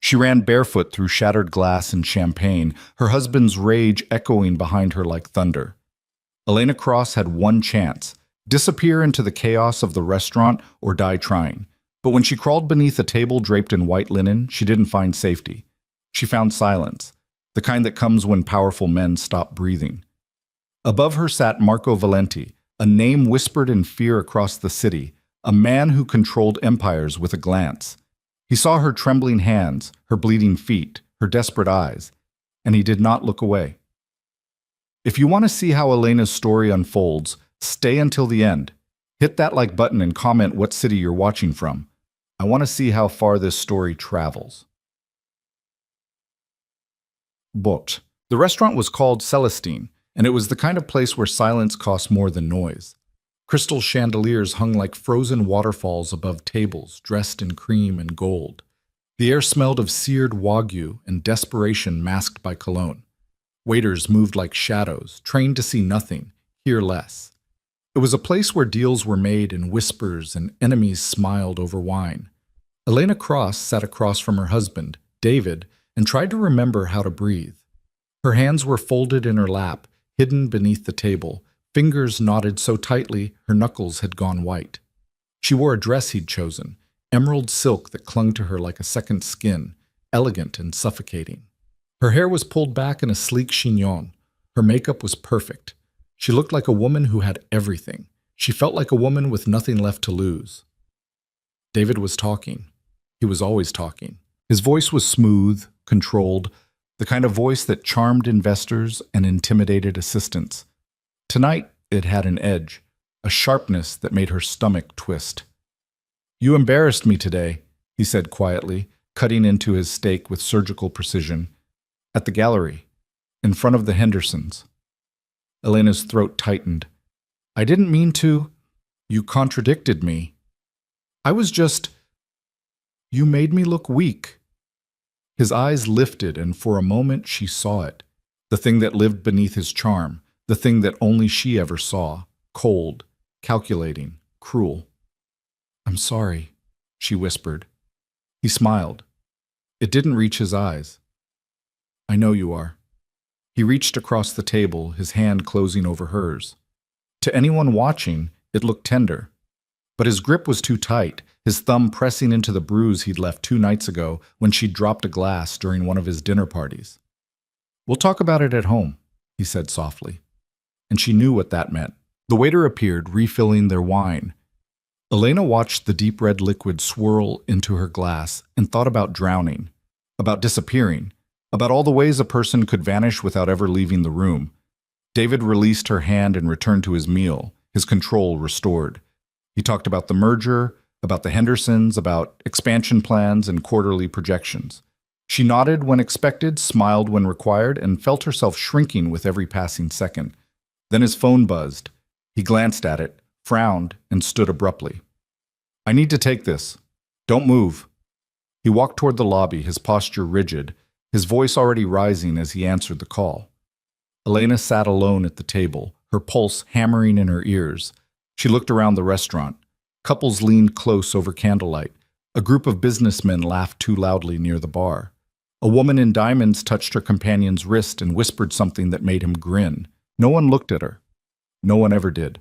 She ran barefoot through shattered glass and champagne, her husband's rage echoing behind her like thunder. Elena Cross had one chance: disappear into the chaos of the restaurant or die trying. But when she crawled beneath a table draped in white linen, she didn't find safety. She found silence, the kind that comes when powerful men stop breathing. Above her sat Marco Valenti, a name whispered in fear across the city, a man who controlled empires with a glance. He saw her trembling hands, her bleeding feet, her desperate eyes, and he did not look away. If you want to see how Elena's story unfolds, stay until the end. Hit that like button and comment what city you're watching from. I want to see how far this story travels. Booked. The restaurant was called Celestine, and it was the kind of place where silence costs more than noise. Crystal chandeliers hung like frozen waterfalls above tables dressed in cream and gold. The air smelled of seared wagyu and desperation masked by cologne. Waiters moved like shadows, trained to see nothing, hear less. It was a place where deals were made in whispers and enemies smiled over wine. Elena Cross sat across from her husband, David, and tried to remember how to breathe. Her hands were folded in her lap, hidden beneath the table, fingers knotted so tightly her knuckles had gone white. She wore a dress he'd chosen, emerald silk that clung to her like a second skin, elegant and suffocating. Her hair was pulled back in a sleek chignon. Her makeup was perfect. She looked like a woman who had everything. She felt like a woman with nothing left to lose. David was talking. He was always talking. His voice was smooth, controlled, the kind of voice that charmed investors and intimidated assistants. Tonight, it had an edge, a sharpness that made her stomach twist. "You embarrassed me today," he said quietly, cutting into his steak with surgical precision. "At the gallery, in front of the Hendersons." Elena's throat tightened. "I didn't mean to. You contradicted me. I was just... You made me look weak." His eyes lifted, and for a moment she saw it. The thing that lived beneath his charm, the thing that only she ever saw, cold, calculating, cruel. "I'm sorry," she whispered. He smiled. It didn't reach his eyes. "I know you are." He reached across the table, his hand closing over hers. To anyone watching, it looked tender. But his grip was too tight, his thumb pressing into the bruise he'd left 2 nights ago when she'd dropped a glass during one of his dinner parties. "We'll talk about it at home," he said softly. And she knew what that meant. The waiter appeared, refilling their wine. Elena watched the deep red liquid swirl into her glass and thought about drowning, about disappearing, about all the ways a person could vanish without ever leaving the room. David released her hand and returned to his meal, his control restored. He talked about the merger, about the Hendersons, about expansion plans and quarterly projections. She nodded when expected, smiled when required, and felt herself shrinking with every passing second. Then his phone buzzed. He glanced at it, frowned, and stood abruptly. "I need to take this. Don't move." He walked toward the lobby, his posture rigid, his voice already rising as he answered the call. Elena sat alone at the table, her pulse hammering in her ears. She looked around the restaurant. Couples leaned close over candlelight. A group of businessmen laughed too loudly near the bar. A woman in diamonds touched her companion's wrist and whispered something that made him grin. No one looked at her. No one ever did.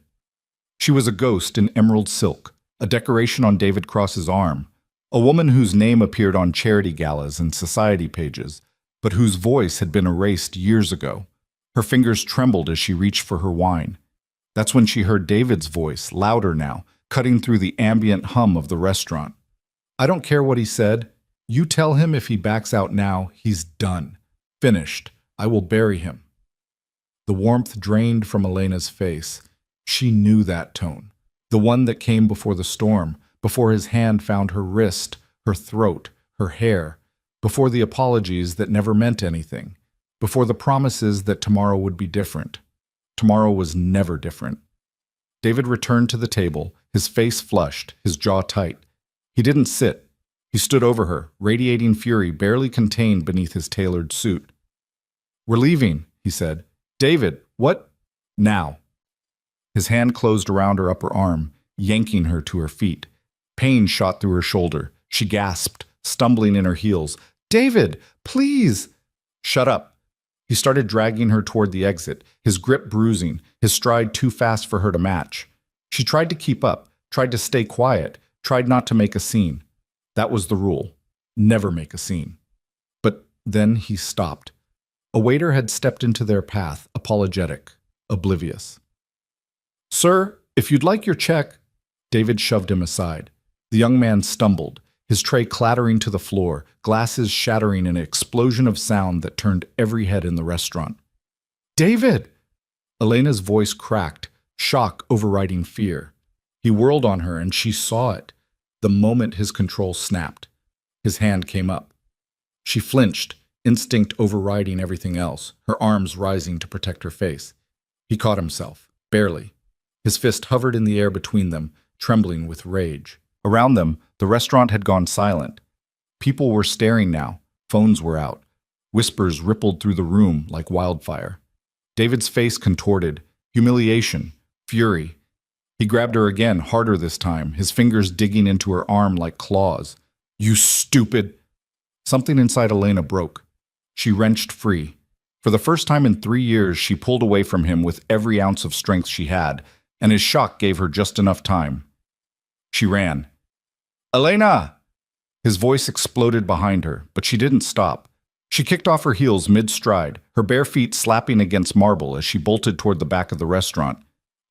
She was a ghost in emerald silk, a decoration on David Cross's arm, a woman whose name appeared on charity galas and society pages, but whose voice had been erased years ago. Her fingers trembled as she reached for her wine. That's when she heard David's voice, louder now, cutting through the ambient hum of the restaurant. "I don't care what he said. You tell him if he backs out now, he's done. Finished. I will bury him." The warmth drained from Elena's face. She knew that tone, the one that came before the storm, before his hand found her wrist, her throat, her hair, before the apologies that never meant anything, before the promises that tomorrow would be different. Tomorrow was never different. David returned to the table, his face flushed, his jaw tight. He didn't sit. He stood over her, radiating fury barely contained beneath his tailored suit. "We're leaving," he said. "David, what?" "Now." His hand closed around her upper arm, yanking her to her feet. Pain shot through her shoulder. She gasped, stumbling in her heels. David, please! Shut up. He started dragging her toward the exit, his grip bruising, his stride too fast for her to match. She tried to keep up, tried to stay quiet, tried not to make a scene. That was the rule. Never make a scene. But then he stopped. A waiter had stepped into their path, apologetic, oblivious. "Sir, if you'd like your check." David shoved him aside. The young man stumbled, his tray clattering to the floor, glasses shattering in an explosion of sound that turned every head in the restaurant. "David!" Elena's voice cracked, shock overriding fear. He whirled on her and she saw it. The moment his control snapped, his hand came up. She flinched, instinct overriding everything else, her arms rising to protect her face. He caught himself, barely. His fist hovered in the air between them, trembling with rage. Around them, the restaurant had gone silent. People were staring now. Phones were out. Whispers rippled through the room like wildfire. David's face contorted. Humiliation. Fury. He grabbed her again, harder this time, his fingers digging into her arm like claws. "You stupid!" Something inside Elena broke. She wrenched free. For the first time in 3 years, she pulled away from him with every ounce of strength she had, and his shock gave her just enough time. She ran. "Elena!" His voice exploded behind her, but she didn't stop. She kicked off her heels mid-stride, her bare feet slapping against marble as she bolted toward the back of the restaurant.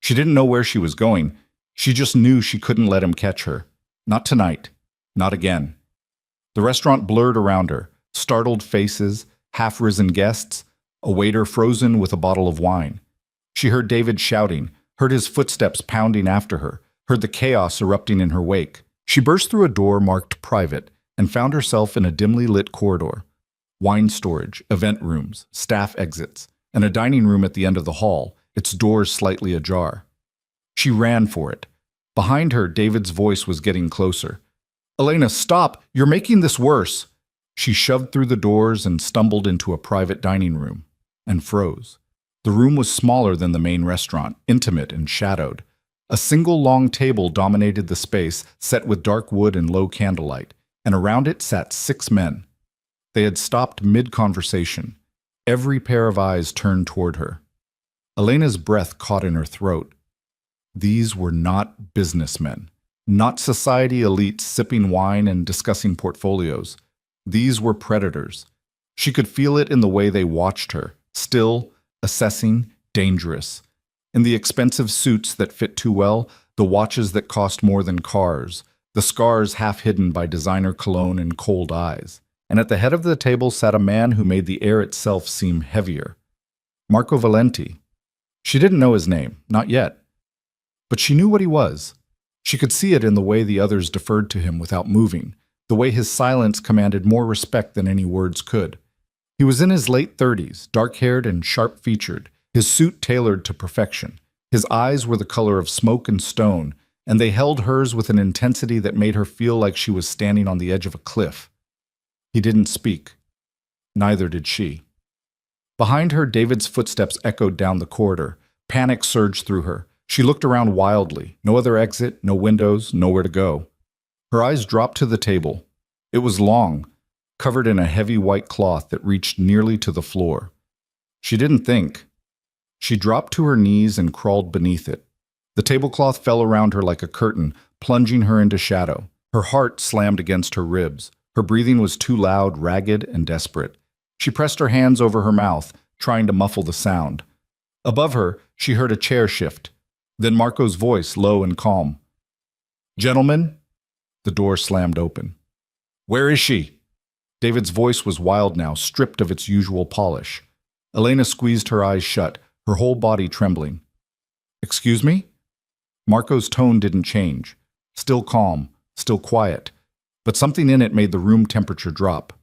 She didn't know where she was going. She just knew she couldn't let him catch her. Not tonight. Not again. The restaurant blurred around her. Startled faces, half-risen guests, a waiter frozen with a bottle of wine. She heard David shouting, heard his footsteps pounding after her, heard the chaos erupting in her wake. She burst through a door marked private and found herself in a dimly lit corridor. Wine storage, event rooms, staff exits, and a dining room at the end of the hall, its doors slightly ajar. She ran for it. Behind her, David's voice was getting closer. "Elena, stop! You're making this worse!" She shoved through the doors and stumbled into a private dining room, and froze. The room was smaller than the main restaurant, intimate and shadowed. A single long table dominated the space, set with dark wood and low candlelight, and around it sat 6 men. They had stopped mid-conversation. Every pair of eyes turned toward her. Elena's breath caught in her throat. These were not businessmen, not society elites sipping wine and discussing portfolios. These were predators. She could feel it in the way they watched her, still, assessing, dangerous. In the expensive suits that fit too well, the watches that cost more than cars, the scars half hidden by designer cologne and cold eyes. And at the head of the table sat a man who made the air itself seem heavier. Marco Valenti. She didn't know his name, not yet. But she knew what he was. She could see it in the way the others deferred to him without moving, the way his silence commanded more respect than any words could. He was in his late 30s, dark-haired and sharp-featured, his suit tailored to perfection. His eyes were the color of smoke and stone, and they held hers with an intensity that made her feel like she was standing on the edge of a cliff. He didn't speak. Neither did she. Behind her, David's footsteps echoed down the corridor. Panic surged through her. She looked around wildly. No other exit, no windows, nowhere to go. Her eyes dropped to the table. It was long, covered in a heavy white cloth that reached nearly to the floor. She didn't think. She dropped to her knees and crawled beneath it. The tablecloth fell around her like a curtain, plunging her into shadow. Her heart slammed against her ribs. Her breathing was too loud, ragged, and desperate. She pressed her hands over her mouth, trying to muffle the sound. Above her, she heard a chair shift. Then Marco's voice, low and calm. "Gentlemen?" The door slammed open. "Where is she?" David's voice was wild now, stripped of its usual polish. Elena squeezed her eyes shut, her whole body trembling. "Excuse me?" Marco's tone didn't change. Still calm, still quiet. But something in it made the room temperature drop.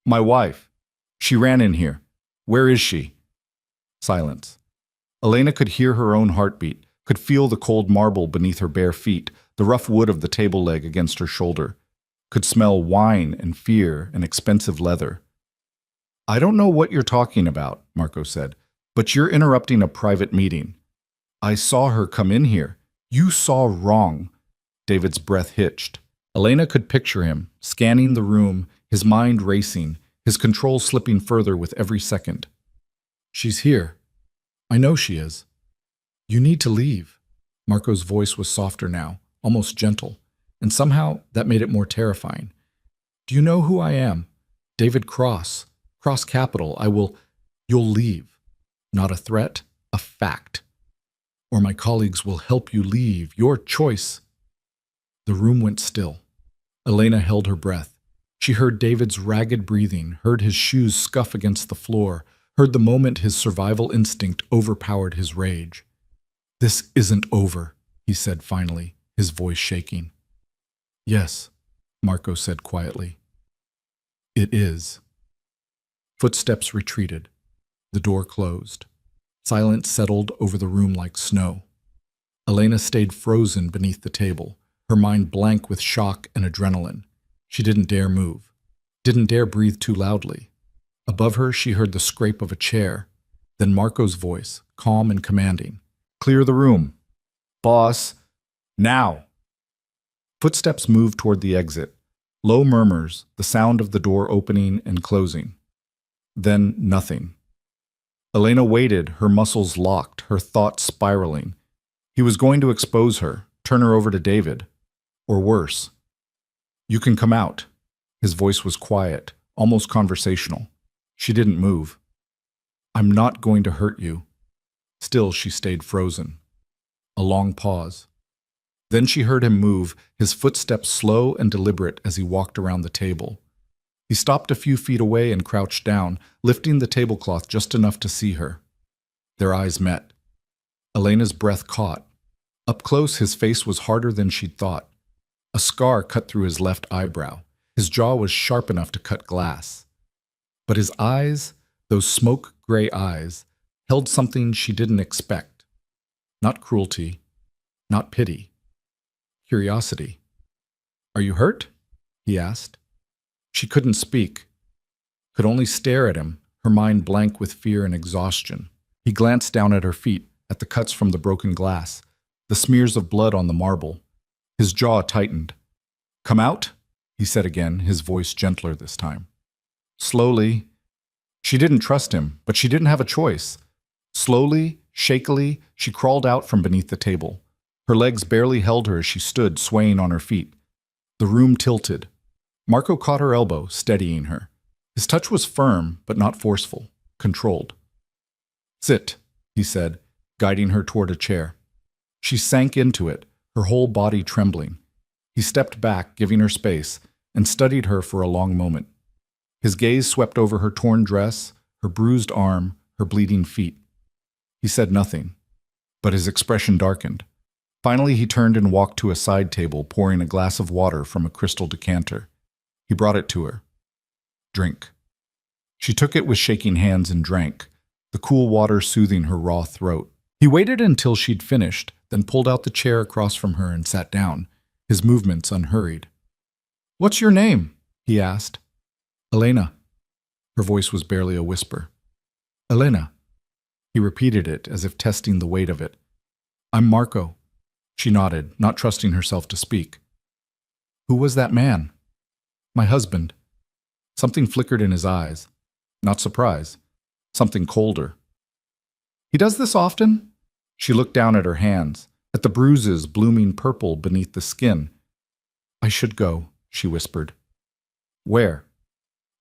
"My wife. She ran in here. Where is she?" Silence. Elena could hear her own heartbeat, could feel the cold marble beneath her bare feet, the rough wood of the table leg against her shoulder, could smell wine and fear and expensive leather. "I don't know what you're talking about," Marco said, "but you're interrupting a private meeting. I saw her come in here. You saw wrong." David's breath hitched. Elena could picture him, scanning the room, his mind racing, his control slipping further with every second. She's here. I know she is. You need to leave. Marco's voice was softer now, almost gentle, and somehow that made it more terrifying. Do you know who I am? David Cross. Cross Capital. You'll leave. Not a threat, a fact. Or my colleagues will help you leave. Your choice. The room went still. Elena held her breath. She heard David's ragged breathing, heard his shoes scuff against the floor, heard the moment his survival instinct overpowered his rage. This isn't over, he said finally, his voice shaking. Yes, Marco said quietly. It is. Footsteps retreated. The door closed. Silence settled over the room like snow. Elena stayed frozen beneath the table, her mind blank with shock and adrenaline. She didn't dare move, didn't dare breathe too loudly. Above her, she heard the scrape of a chair, then Marco's voice, calm and commanding. Clear the room. Boss, now. Footsteps moved toward the exit. Low murmurs, the sound of the door opening and closing. Then nothing. Elena waited, her muscles locked, her thoughts spiraling. He was going to expose her, turn her over to David. Or worse. You can come out. His voice was quiet, almost conversational. She didn't move. I'm not going to hurt you. Still, she stayed frozen. A long pause. Then she heard him move, his footsteps slow and deliberate as he walked around the table. He stopped a few feet away and crouched down, lifting the tablecloth just enough to see her. Their eyes met. Elena's breath caught. Up close, his face was harder than she'd thought. A scar cut through his left eyebrow. His jaw was sharp enough to cut glass. But his eyes, those smoke-gray eyes, held something she didn't expect. Not cruelty, not pity. Curiosity. Are you hurt? He asked. She couldn't speak, could only stare at him, her mind blank with fear and exhaustion. He glanced down at her feet, at the cuts from the broken glass, the smears of blood on the marble. His jaw tightened. Come out, he said again, his voice gentler this time. Slowly. She didn't trust him, but she didn't have a choice. Slowly, shakily, she crawled out from beneath the table. Her legs barely held her as she stood, swaying on her feet. The room tilted. Marco caught her elbow, steadying her. His touch was firm, but not forceful, controlled. Sit, he said, guiding her toward a chair. She sank into it, her whole body trembling. He stepped back, giving her space, and studied her for a long moment. His gaze swept over her torn dress, her bruised arm, her bleeding feet. He said nothing, but his expression darkened. Finally, he turned and walked to a side table, pouring a glass of water from a crystal decanter. He brought it to her. Drink. She took it with shaking hands and drank, the cool water soothing her raw throat. He waited until she'd finished, then pulled out the chair across from her and sat down, his movements unhurried. What's your name? He asked. Elena. Her voice was barely a whisper. Elena. He repeated it as if testing the weight of it. I'm Marco. She nodded, not trusting herself to speak. Who was that man? My husband. Something flickered in his eyes. Not surprise. Something colder. He does this often? She looked down at her hands, at the bruises blooming purple beneath the skin. I should go, she whispered. Where?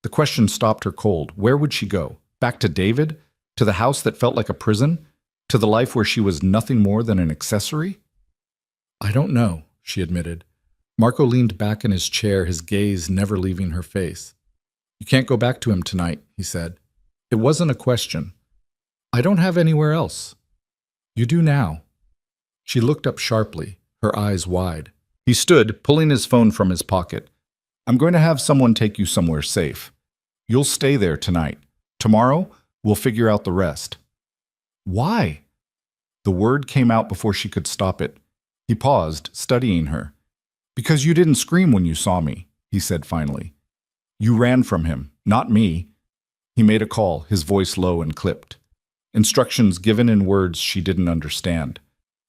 The question stopped her cold. Where would she go? Back to David? To the house that felt like a prison? To the life where she was nothing more than an accessory? I don't know, she admitted. Marco leaned back in his chair, his gaze never leaving her face. You can't go back to him tonight, he said. It wasn't a question. I don't have anywhere else. You do now. She looked up sharply, her eyes wide. He stood, pulling his phone from his pocket. I'm going to have someone take you somewhere safe. You'll stay there tonight. Tomorrow, we'll figure out the rest. Why? The word came out before she could stop it. He paused, studying her. Because you didn't scream when you saw me, he said finally. You ran from him, not me. He made a call, his voice low and clipped. Instructions given in words she didn't understand.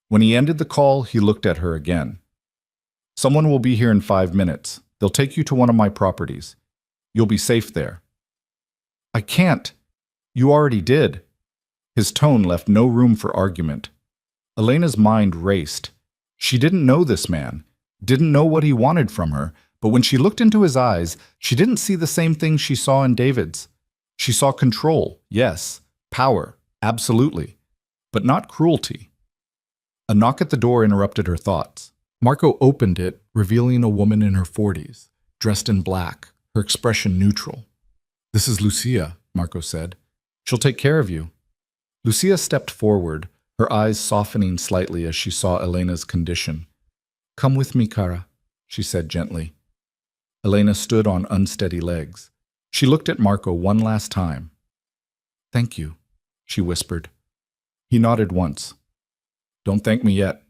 When he ended the call, he looked at her again. Someone will be here in 5 minutes. They'll take you to one of my properties. You'll be safe there." "I can't. You already did." His tone left no room for argument. Elena's mind raced. She didn't know this man, didn't know what he wanted from her, but when she looked into his eyes, she didn't see the same thing she saw in David's. She saw control, yes, power, absolutely, but not cruelty. A knock at the door interrupted her thoughts. Marco opened it, revealing a woman in her 40s, dressed in black, her expression neutral. "This is Lucia," Marco said. "She'll take care of you." Lucia stepped forward, her eyes softening slightly as she saw Elena's condition. "Come with me, Cara," she said gently. Elena stood on unsteady legs. She looked at Marco one last time. "Thank you," she whispered. He nodded once. "Don't thank me yet."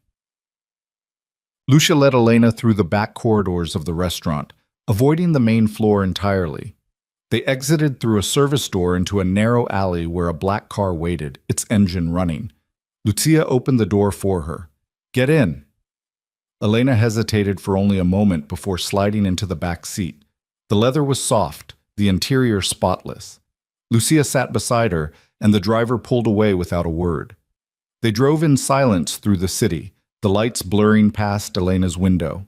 Lucia led Elena through the back corridors of the restaurant, avoiding the main floor entirely. They exited through a service door into a narrow alley where a black car waited, its engine running. Lucia opened the door for her. "Get in." Elena hesitated for only a moment before sliding into the back seat. The leather was soft, the interior spotless. Lucia sat beside her, and the driver pulled away without a word. They drove in silence through the city, the lights blurring past Elena's window.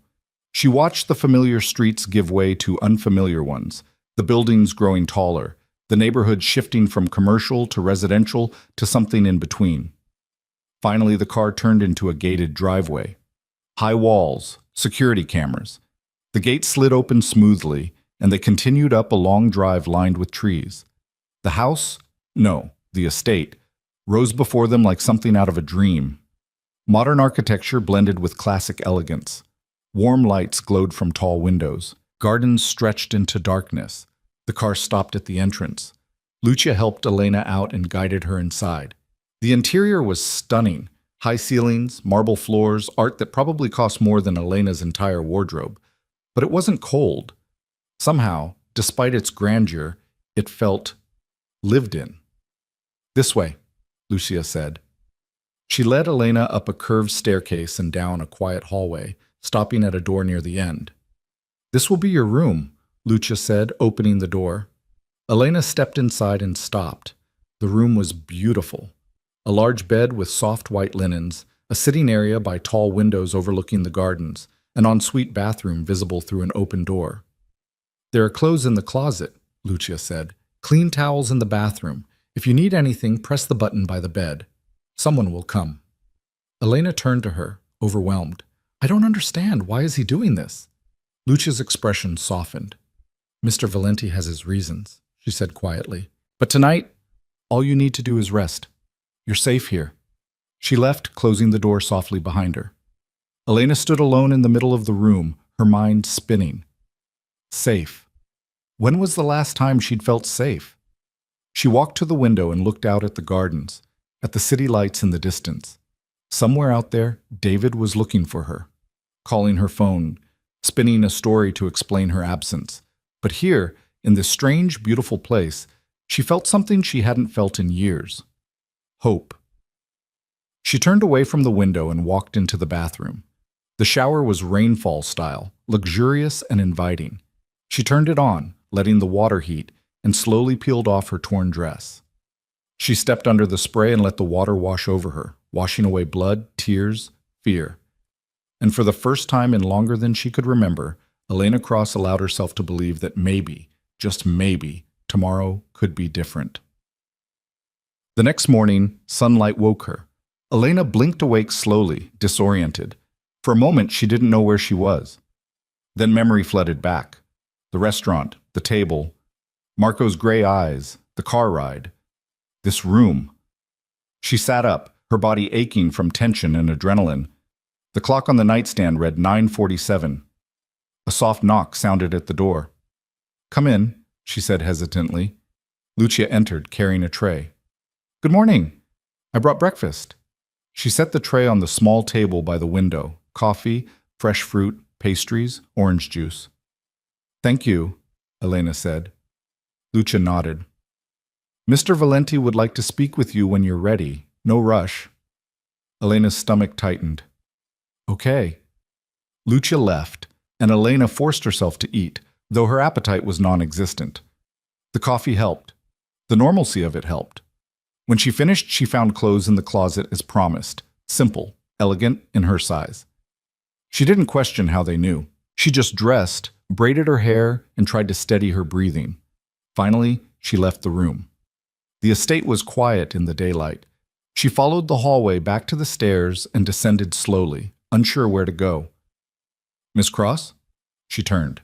She watched the familiar streets give way to unfamiliar ones, the buildings growing taller, the neighborhood shifting from commercial to residential to something in between. Finally, the car turned into a gated driveway. High walls, security cameras. The gate slid open smoothly, and they continued up a long drive lined with trees. The house? No, the estate, rose before them like something out of a dream. Modern architecture blended with classic elegance. Warm lights glowed from tall windows. Gardens stretched into darkness. The car stopped at the entrance. Lucia helped Elena out and guided her inside. The interior was stunning. High ceilings, marble floors, art that probably cost more than Elena's entire wardrobe. But it wasn't cold. Somehow, despite its grandeur, it felt lived in. "This way," Lucia said. She led Elena up a curved staircase and down a quiet hallway, stopping at a door near the end. "This will be your room," Lucia said, opening the door. Elena stepped inside and stopped. The room was beautiful. A large bed with soft white linens, a sitting area by tall windows overlooking the gardens, an ensuite bathroom visible through an open door. "There are clothes in the closet," Lucia said. "Clean towels in the bathroom. If you need anything, press the button by the bed. Someone will come." Elena turned to her, overwhelmed. "I don't understand. Why is he doing this?" Lucia's expression softened. "Mr. Valenti has his reasons," she said quietly. "But tonight, all you need to do is rest. You're safe here." She left, closing the door softly behind her. Elena stood alone in the middle of the room, her mind spinning. Safe. When was the last time she'd felt safe? She walked to the window and looked out at the gardens, at the city lights in the distance. Somewhere out there, David was looking for her, calling her phone, spinning a story to explain her absence. But here, in this strange, beautiful place, she felt something she hadn't felt in years. Hope. She turned away from the window and walked into the bathroom. The shower was rainfall style, luxurious and inviting. She turned it on, letting the water heat, and slowly peeled off her torn dress. She stepped under the spray and let the water wash over her, washing away blood, tears, fear. And for the first time in longer than she could remember, Elena Cross allowed herself to believe that maybe, just maybe, tomorrow could be different. The next morning, sunlight woke her. Elena blinked awake slowly, disoriented. For a moment, she didn't know where she was. Then memory flooded back. The restaurant, the table, Marco's gray eyes, the car ride, this room. She sat up, her body aching from tension and adrenaline. The clock on the nightstand read 9:47. A soft knock sounded at the door. "Come in," she said hesitantly. Lucia entered, carrying a tray. "Good morning. I brought breakfast." She set the tray on the small table by the window. Coffee, fresh fruit, pastries, orange juice. "Thank you," Elena said. Lucia nodded. "Mr. Valenti would like to speak with you when you're ready. No rush." Elena's stomach tightened. "Okay." Lucia left, and Elena forced herself to eat, though her appetite was non-existent. The coffee helped. The normalcy of it helped. When she finished, she found clothes in the closet as promised, simple, elegant, in her size. She didn't question how they knew. She just dressed, braided her hair, and tried to steady her breathing. Finally, she left the room. The estate was quiet in the daylight. She followed the hallway back to the stairs and descended slowly, unsure where to go. "Miss Cross?" She turned.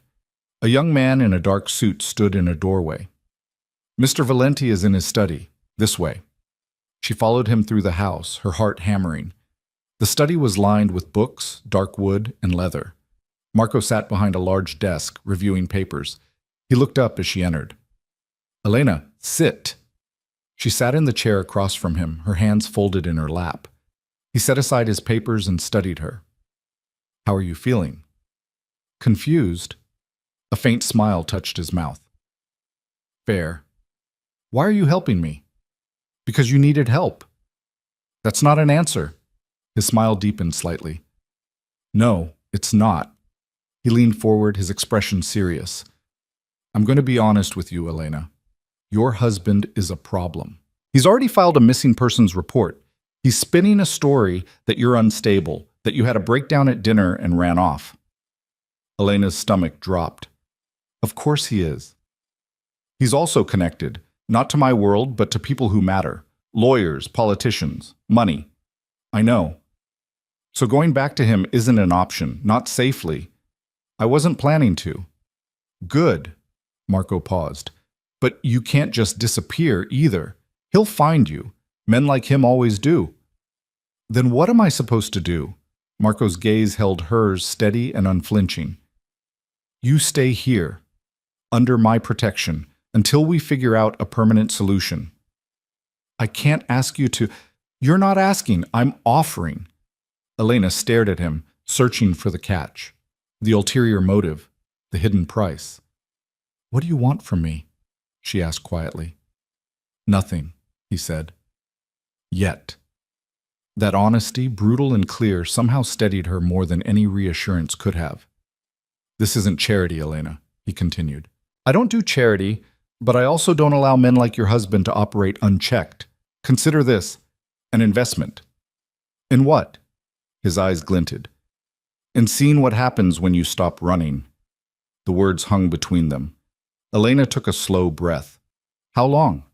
A young man in a dark suit stood in a doorway. "Mr. Valenti is in his study. This way." She followed him through the house, her heart hammering. The study was lined with books, dark wood, and leather. Marco sat behind a large desk, reviewing papers. He looked up as she entered. "Elena, sit." She sat in the chair across from him, her hands folded in her lap. He set aside his papers and studied her. "How are you feeling?" "Confused." A faint smile touched his mouth. "Fair. Why are you helping me?" "Because you needed help." "That's not an answer." His smile deepened slightly. "No, it's not." He leaned forward, his expression serious. "I'm going to be honest with you, Elena. Your husband is a problem. He's already filed a missing persons report. He's spinning a story that you're unstable, that you had a breakdown at dinner and ran off." Elena's stomach dropped. "Of course he is." "He's also connected, not to my world, but to people who matter. Lawyers, politicians, money." "I know. So going back to him isn't an option, not safely. I wasn't planning to." "Good." Marco paused. "But you can't just disappear either. He'll find you. Men like him always do." "Then what am I supposed to do?" Marco's gaze held hers steady and unflinching. "You stay here, under my protection, until we figure out a permanent solution." "I can't ask you to—" "You're not asking, I'm offering." Elena stared at him, searching for the catch, the ulterior motive, the hidden price. "What do you want from me?" she asked quietly. "Nothing," he said. "Yet." That honesty, brutal and clear, somehow steadied her more than any reassurance could have. "This isn't charity, Elena," he continued. "I don't do charity, but I also don't allow men like your husband to operate unchecked. Consider this, an investment." "In what?" His eyes glinted. "In seeing what happens when you stop running." The words hung between them. Elena took a slow breath. "How long?"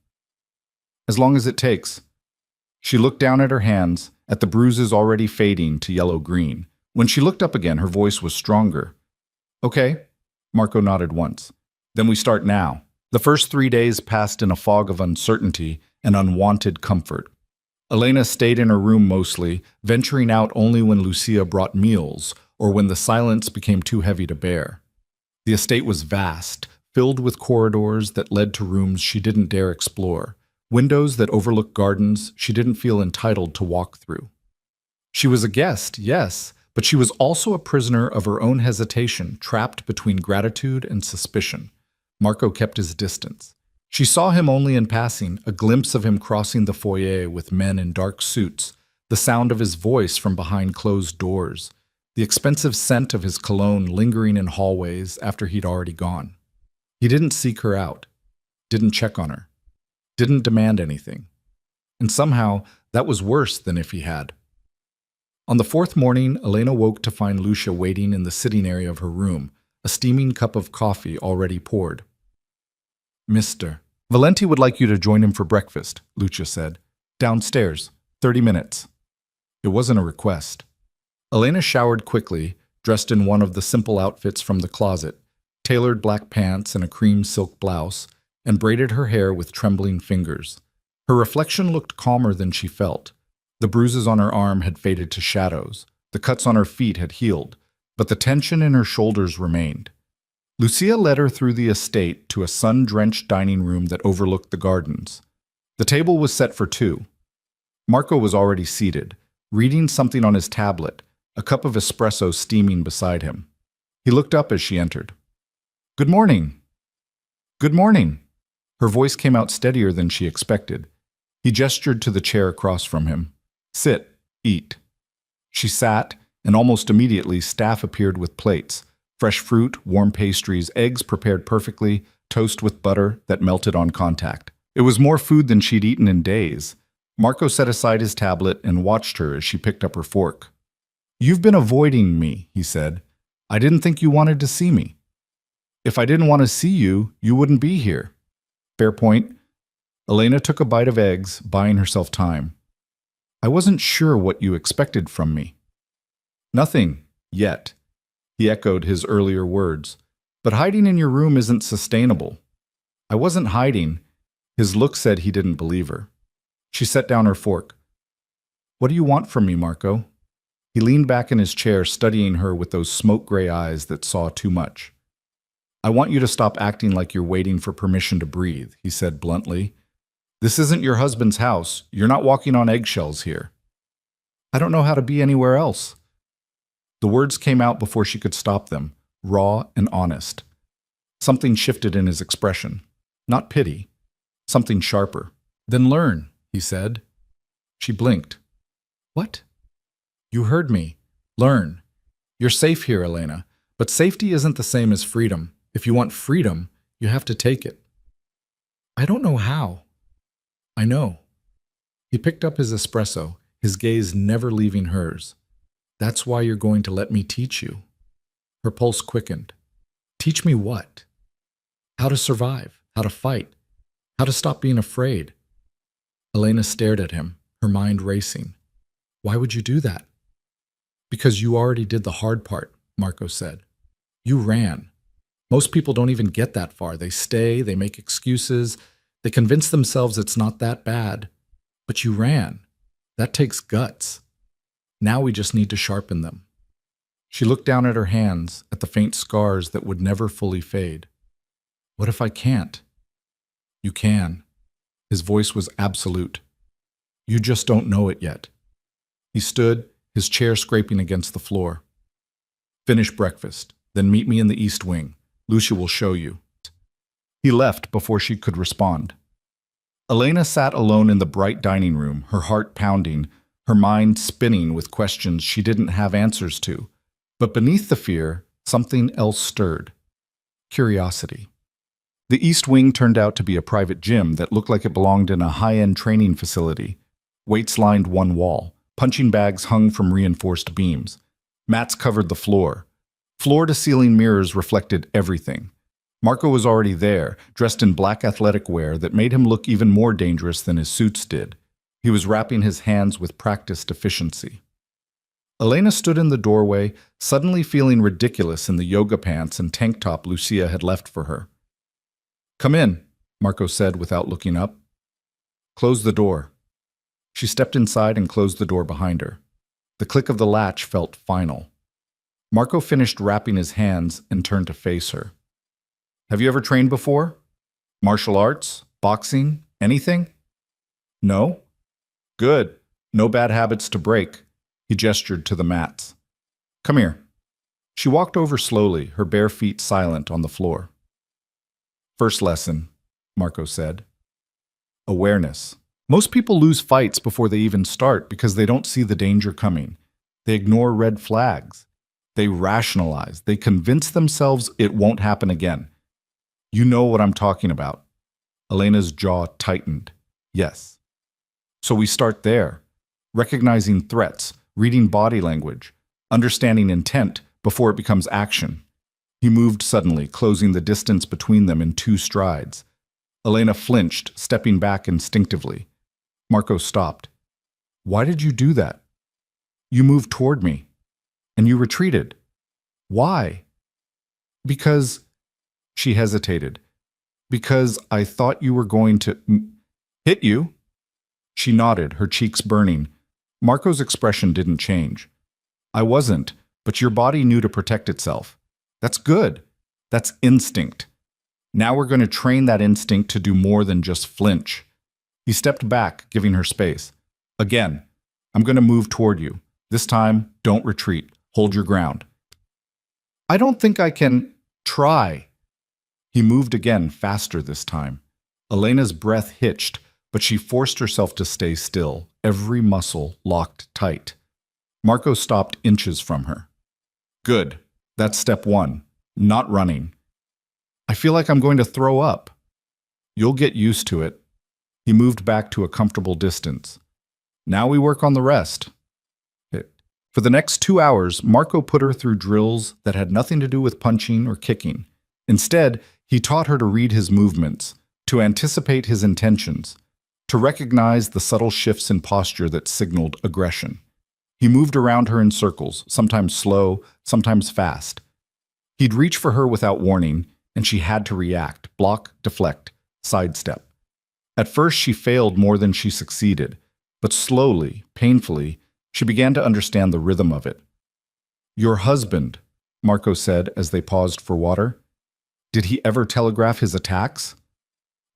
"As long as it takes." She looked down at her hands, at the bruises already fading to yellow-green. When she looked up again, her voice was stronger. "Okay." Marco nodded once. "Then we start now." The first 3 days passed in a fog of uncertainty and unwanted comfort. Elena stayed in her room mostly, venturing out only when Lucia brought meals or when the silence became too heavy to bear. The estate was vast, filled with corridors that led to rooms she didn't dare explore, windows that overlooked gardens she didn't feel entitled to walk through. She was a guest, yes, but she was also a prisoner of her own hesitation, trapped between gratitude and suspicion. Marco kept his distance. She saw him only in passing, a glimpse of him crossing the foyer with men in dark suits, the sound of his voice from behind closed doors, the expensive scent of his cologne lingering in hallways after he'd already gone. He didn't seek her out, didn't check on her, didn't demand anything. And somehow, that was worse than if he had. On the fourth morning, Elena woke to find Lucia waiting in the sitting area of her room, a steaming cup of coffee already poured. "Mr. Valenti would like you to join him for breakfast," Lucia said. "Downstairs, 30 minutes." It wasn't a request. Elena showered quickly, dressed in one of the simple outfits from the closet, tailored black pants and a cream silk blouse, and braided her hair with trembling fingers. Her reflection looked calmer than she felt. The bruises on her arm had faded to shadows. The cuts on her feet had healed, but the tension in her shoulders remained. Lucia led her through the estate to a sun-drenched dining room that overlooked the gardens. The table was set for two. Marco was already seated, reading something on his tablet, a cup of espresso steaming beside him. He looked up as she entered. "Good morning." "Good morning." Her voice came out steadier than she expected. He gestured to the chair across from him. "Sit, eat." She sat, and almost immediately staff appeared with plates, Fresh fruit, warm pastries, eggs prepared perfectly, toast with butter that melted on contact. It was more food than she'd eaten in days. Marco set aside his tablet and watched her as she picked up her fork. "You've been avoiding me," he said. "I didn't think you wanted to see me. If I didn't want to see you, you wouldn't be here." Fair point. Elena took a bite of eggs, buying herself time. "I wasn't sure what you expected from me." "Nothing, yet," he echoed his earlier words. "But hiding in your room isn't sustainable." "I wasn't hiding." His look said he didn't believe her. She set down her fork. "What do you want from me, Marco?" He leaned back in his chair, studying her with those smoke-gray eyes that saw too much. "I want you to stop acting like you're waiting for permission to breathe," he said bluntly. "This isn't your husband's house. You're not walking on eggshells here." "I don't know how to be anywhere else." The words came out before she could stop them, raw and honest. Something shifted in his expression. Not pity. Something sharper. "Then learn," he said. She blinked. "What?" "You heard me. Learn. You're safe here, Elena. But safety isn't the same as freedom. If you want freedom, you have to take it." "I don't know how." "I know." He picked up his espresso, his gaze never leaving hers. "That's why you're going to let me teach you." Her pulse quickened. "Teach me what?" "How to survive, how to fight, how to stop being afraid." Elena stared at him, her mind racing. "Why would you do that?" "Because you already did the hard part," Marco said. "You ran. Most people don't even get that far. They stay, they make excuses, they convince themselves it's not that bad. But you ran. That takes guts. Now we just need to sharpen them." She looked down at her hands, at the faint scars that would never fully fade. "What if I can't?" "You can." His voice was absolute. "You just don't know it yet." He stood, his chair scraping against the floor. "Finish breakfast, then meet me in the East Wing. Lucia will show you." He left before she could respond. Elena sat alone in the bright dining room, her heart pounding, her mind spinning with questions she didn't have answers to. But beneath the fear, something else stirred. Curiosity. The East Wing turned out to be a private gym that looked like it belonged in a high-end training facility. Weights lined one wall. Punching bags hung from reinforced beams. Mats covered the floor. Floor-to-ceiling mirrors reflected everything. Marco was already there, dressed in black athletic wear that made him look even more dangerous than his suits did. He was wrapping his hands with practiced efficiency. Elena stood in the doorway, suddenly feeling ridiculous in the yoga pants and tank top Lucia had left for her. "Come in," Marco said without looking up. "Close the door." She stepped inside and closed the door behind her. The click of the latch felt final. Marco finished wrapping his hands and turned to face her. "Have you ever trained before? Martial arts? Boxing? Anything?" "No?" "Good. No bad habits to break." He gestured to the mats. "Come here." She walked over slowly, her bare feet silent on the floor. "First lesson," Marco said. Awareness. Most people lose fights before they even start because they don't see the danger coming. They ignore red flags. They rationalize. They convince themselves it won't happen again. You know what I'm talking about. Elena's jaw tightened. Yes. So we start there, recognizing threats, reading body language, understanding intent before it becomes action. He moved suddenly, closing the distance between them in 2 strides. Elena flinched, stepping back instinctively. Marco stopped. "Why did you do that?" "You moved toward me, and you retreated." "Why?" "Because..." She hesitated. "Because I thought you were going to hit you." She nodded, her cheeks burning. Marco's expression didn't change. "I wasn't, but your body knew to protect itself. That's good. That's instinct. Now we're going to train that instinct to do more than just flinch." He stepped back, giving her space. "Again, I'm going to move toward you. This time, don't retreat. Hold your ground." "I don't think I can try." He moved again, faster this time. Elena's breath hitched, but she forced herself to stay still, every muscle locked tight. Marco stopped inches from her. "Good. That's step 1. not running. I feel like I'm going to throw up. You'll get used to it. He moved back to a comfortable distance. Now we work on the rest. For the next 2 hours, Marco put her through drills that had nothing to do with punching or kicking. Instead, he taught her to read his movements, to anticipate his intentions, to recognize the subtle shifts in posture that signaled aggression. He moved around her in circles, sometimes slow, sometimes fast. He'd reach for her without warning, and she had to react, block, deflect, sidestep. At first, she failed more than she succeeded, but slowly, painfully, she began to understand the rhythm of it. "Your husband," Marco said as they paused for water. "Did he ever telegraph his attacks?"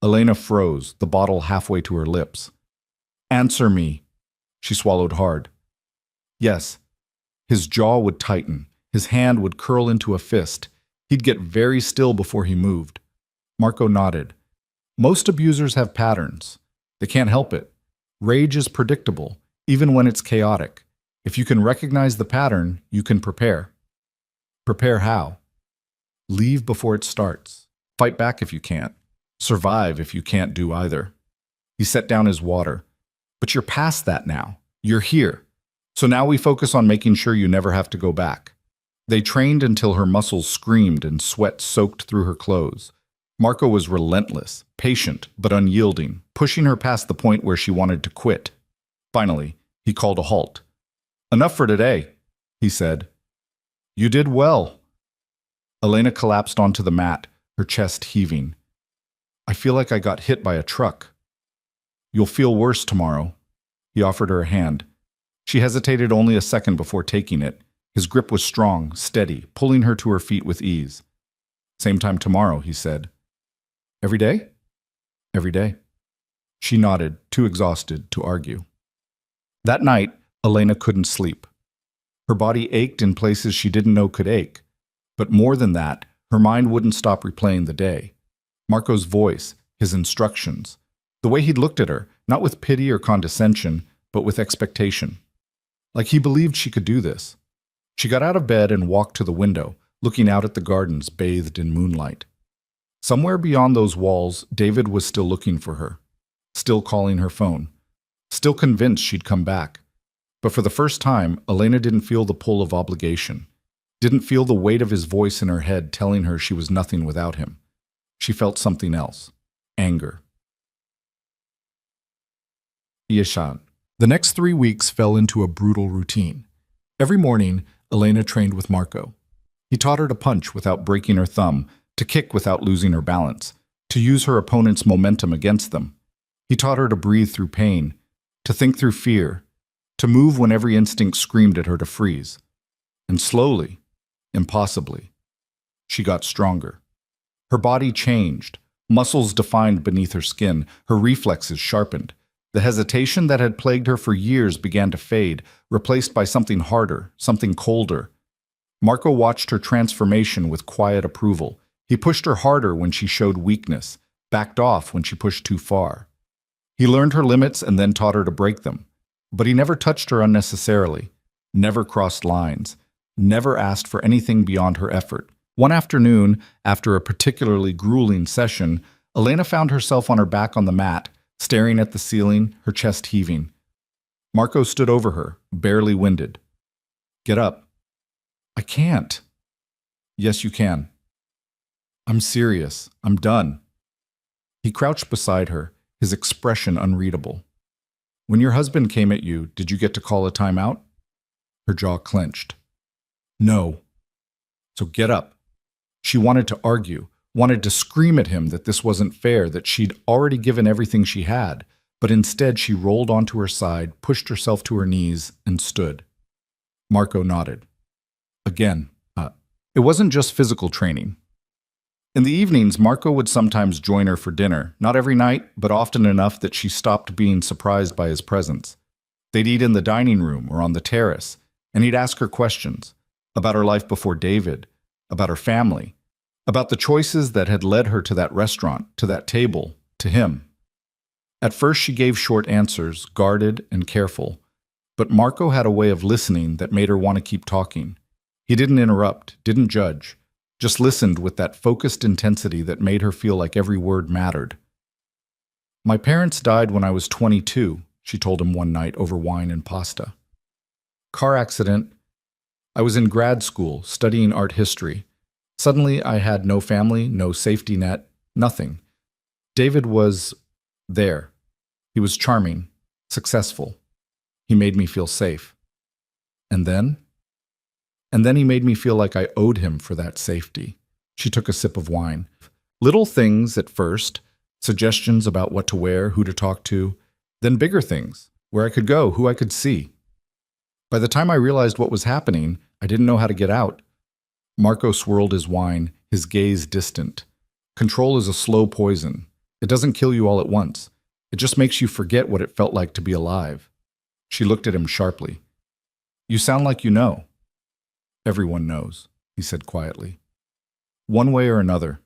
Elena froze, the bottle halfway to her lips. "Answer me." She swallowed hard. "Yes." His jaw would tighten. His hand would curl into a fist. He'd get very still before he moved. Marco nodded. "Most abusers have patterns. They can't help it. Rage is predictable, even when it's chaotic. If you can recognize the pattern, you can prepare." "Prepare how?" "Leave before it starts. Fight back if you can't. Survive if you can't do either." He set down his water. "But you're past that now. You're here. So now we focus on making sure you never have to go back." They trained until her muscles screamed and sweat soaked through her clothes. Marco was relentless, patient, but unyielding, pushing her past the point where she wanted to quit. Finally, he called a halt. "Enough for today," he said. "You did well." Elena collapsed onto the mat, her chest heaving. "I feel like I got hit by a truck." "You'll feel worse tomorrow." He offered her a hand. She hesitated only a second before taking it. His grip was strong, steady, pulling her to her feet with ease. "Same time tomorrow," he said. "Every day?" "Every day." She nodded, too exhausted to argue. That night, Elena couldn't sleep. Her body ached in places she didn't know could ache. But more than that, her mind wouldn't stop replaying the day. Marco's voice, his instructions, the way he'd looked at her, not with pity or condescension, but with expectation. Like he believed she could do this. She got out of bed and walked to the window, looking out at the gardens bathed in moonlight. Somewhere beyond those walls, David was still looking for her, still calling her phone, still convinced she'd come back. But for the first time, Elena didn't feel the pull of obligation, didn't feel the weight of his voice in her head telling her she was nothing without him. She felt something else, anger. Yeshan. The next 3 weeks fell into a brutal routine. Every morning, Elena trained with Marco. He taught her to punch without breaking her thumb, to kick without losing her balance, to use her opponent's momentum against them. He taught her to breathe through pain, to think through fear, to move when every instinct screamed at her to freeze. And slowly, impossibly, she got stronger. Her body changed, muscles defined beneath her skin, her reflexes sharpened. The hesitation that had plagued her for years began to fade, replaced by something harder, something colder. Marco watched her transformation with quiet approval. He pushed her harder when she showed weakness, backed off when she pushed too far. He learned her limits and then taught her to break them. But he never touched her unnecessarily, never crossed lines, never asked for anything beyond her effort. One afternoon, after a particularly grueling session, Elena found herself on her back on the mat, staring at the ceiling, her chest heaving. Marco stood over her, barely winded. "Get up." "I can't." "Yes, you can." "I'm serious. I'm done." He crouched beside her, his expression unreadable. "When your husband came at you, did you get to call a timeout?" Her jaw clenched. "No." "So get up." She wanted to argue, wanted to scream at him that this wasn't fair, that she'd already given everything she had, but instead she rolled onto her side, pushed herself to her knees, and stood. Marco nodded. Again, it wasn't just physical training. In the evenings, Marco would sometimes join her for dinner, not every night, but often enough that she stopped being surprised by his presence. They'd eat in the dining room or on the terrace, and he'd ask her questions about her life before David, about her family, about the choices that had led her to that restaurant, to that table, to him. At first she gave short answers, guarded and careful, but Marco had a way of listening that made her want to keep talking. He didn't interrupt, didn't judge, just listened with that focused intensity that made her feel like every word mattered. My parents died when I was 22, she told him one night over wine and pasta. Car accident. I was in grad school, studying art history. Suddenly, I had no family, no safety net, nothing. David was there. He was charming, successful. He made me feel safe. And then? And then he made me feel like I owed him for that safety. She took a sip of wine. Little things at first, suggestions about what to wear, who to talk to, then bigger things, where I could go, who I could see. By the time I realized what was happening, I didn't know how to get out. Marco swirled his wine, his gaze distant. Control is a slow poison. It doesn't kill you all at once. It just makes you forget what it felt like to be alive. She looked at him sharply. You sound like you know. Everyone knows, he said quietly. One way or another.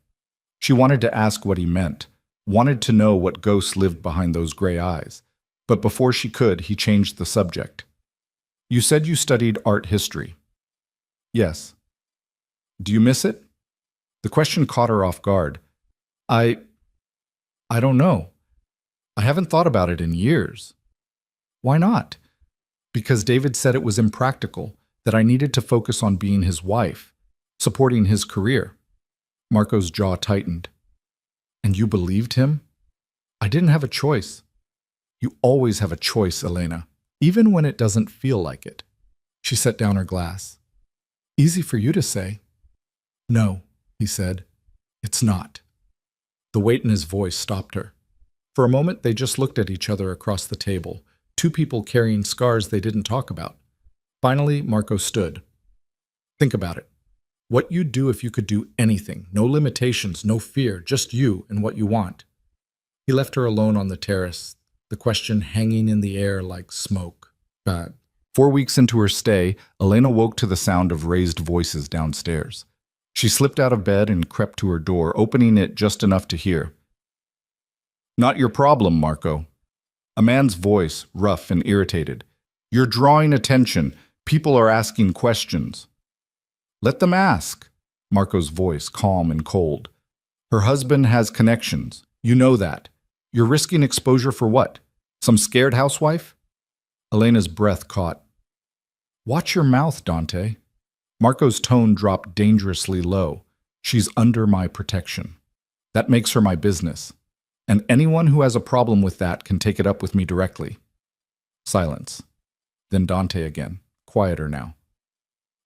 She wanted to ask what he meant, wanted to know what ghosts lived behind those gray eyes. But before she could, he changed the subject. You said you studied art history. Yes. Do you miss it? The question caught her off guard. I don't know. I haven't thought about it in years. Why not? Because David said it was impractical, that I needed to focus on being his wife, supporting his career. Marco's jaw tightened. And you believed him? I didn't have a choice. You always have a choice, Elena, even when it doesn't feel like it. She set down her glass. Easy for you to say. No, he said. It's not. The weight in his voice stopped her. For a moment, they just looked at each other across the table, two people carrying scars they didn't talk about. Finally, Marco stood. Think about it. What you'd do if you could do anything. No limitations, no fear, just you and what you want. He left her alone on the terrace, the question hanging in the air like smoke. 4 weeks into her stay, Elena woke to the sound of raised voices downstairs. She slipped out of bed and crept to her door, opening it just enough to hear. Not your problem, Marco. A man's voice, rough and irritated. You're drawing attention. People are asking questions. Let them ask. Marco's voice, calm and cold. Her husband has connections. You know that. You're risking exposure for what? Some scared housewife? Elena's breath caught. Watch your mouth, Dante. Marco's tone dropped dangerously low. She's under my protection. That makes her my business. And anyone who has a problem with that can take it up with me directly. Silence. Then Dante again, quieter now.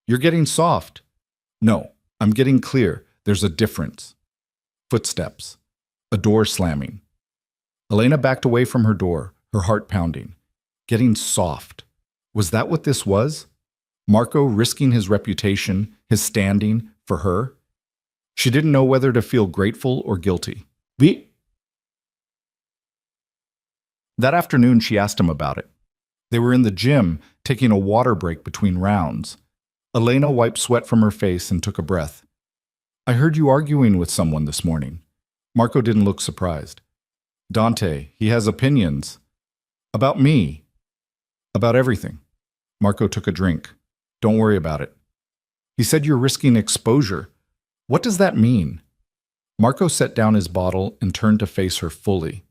You're getting soft. No, I'm getting clear. There's a difference. Footsteps. A door slamming. Elena backed away from her door, her heart pounding. Getting soft. Was that what this was? Marco risking his reputation, his standing, for her? She didn't know whether to feel grateful or guilty. That afternoon, she asked him about it. They were in the gym, taking a water break between rounds. Elena wiped sweat from her face and took a breath. I heard you arguing with someone this morning. Marco didn't look surprised. Dante, he has opinions. About me. About everything. Marco took a drink. Don't worry about it. He said you're risking exposure. What does that mean? Marco set down his bottle and turned to face her fully.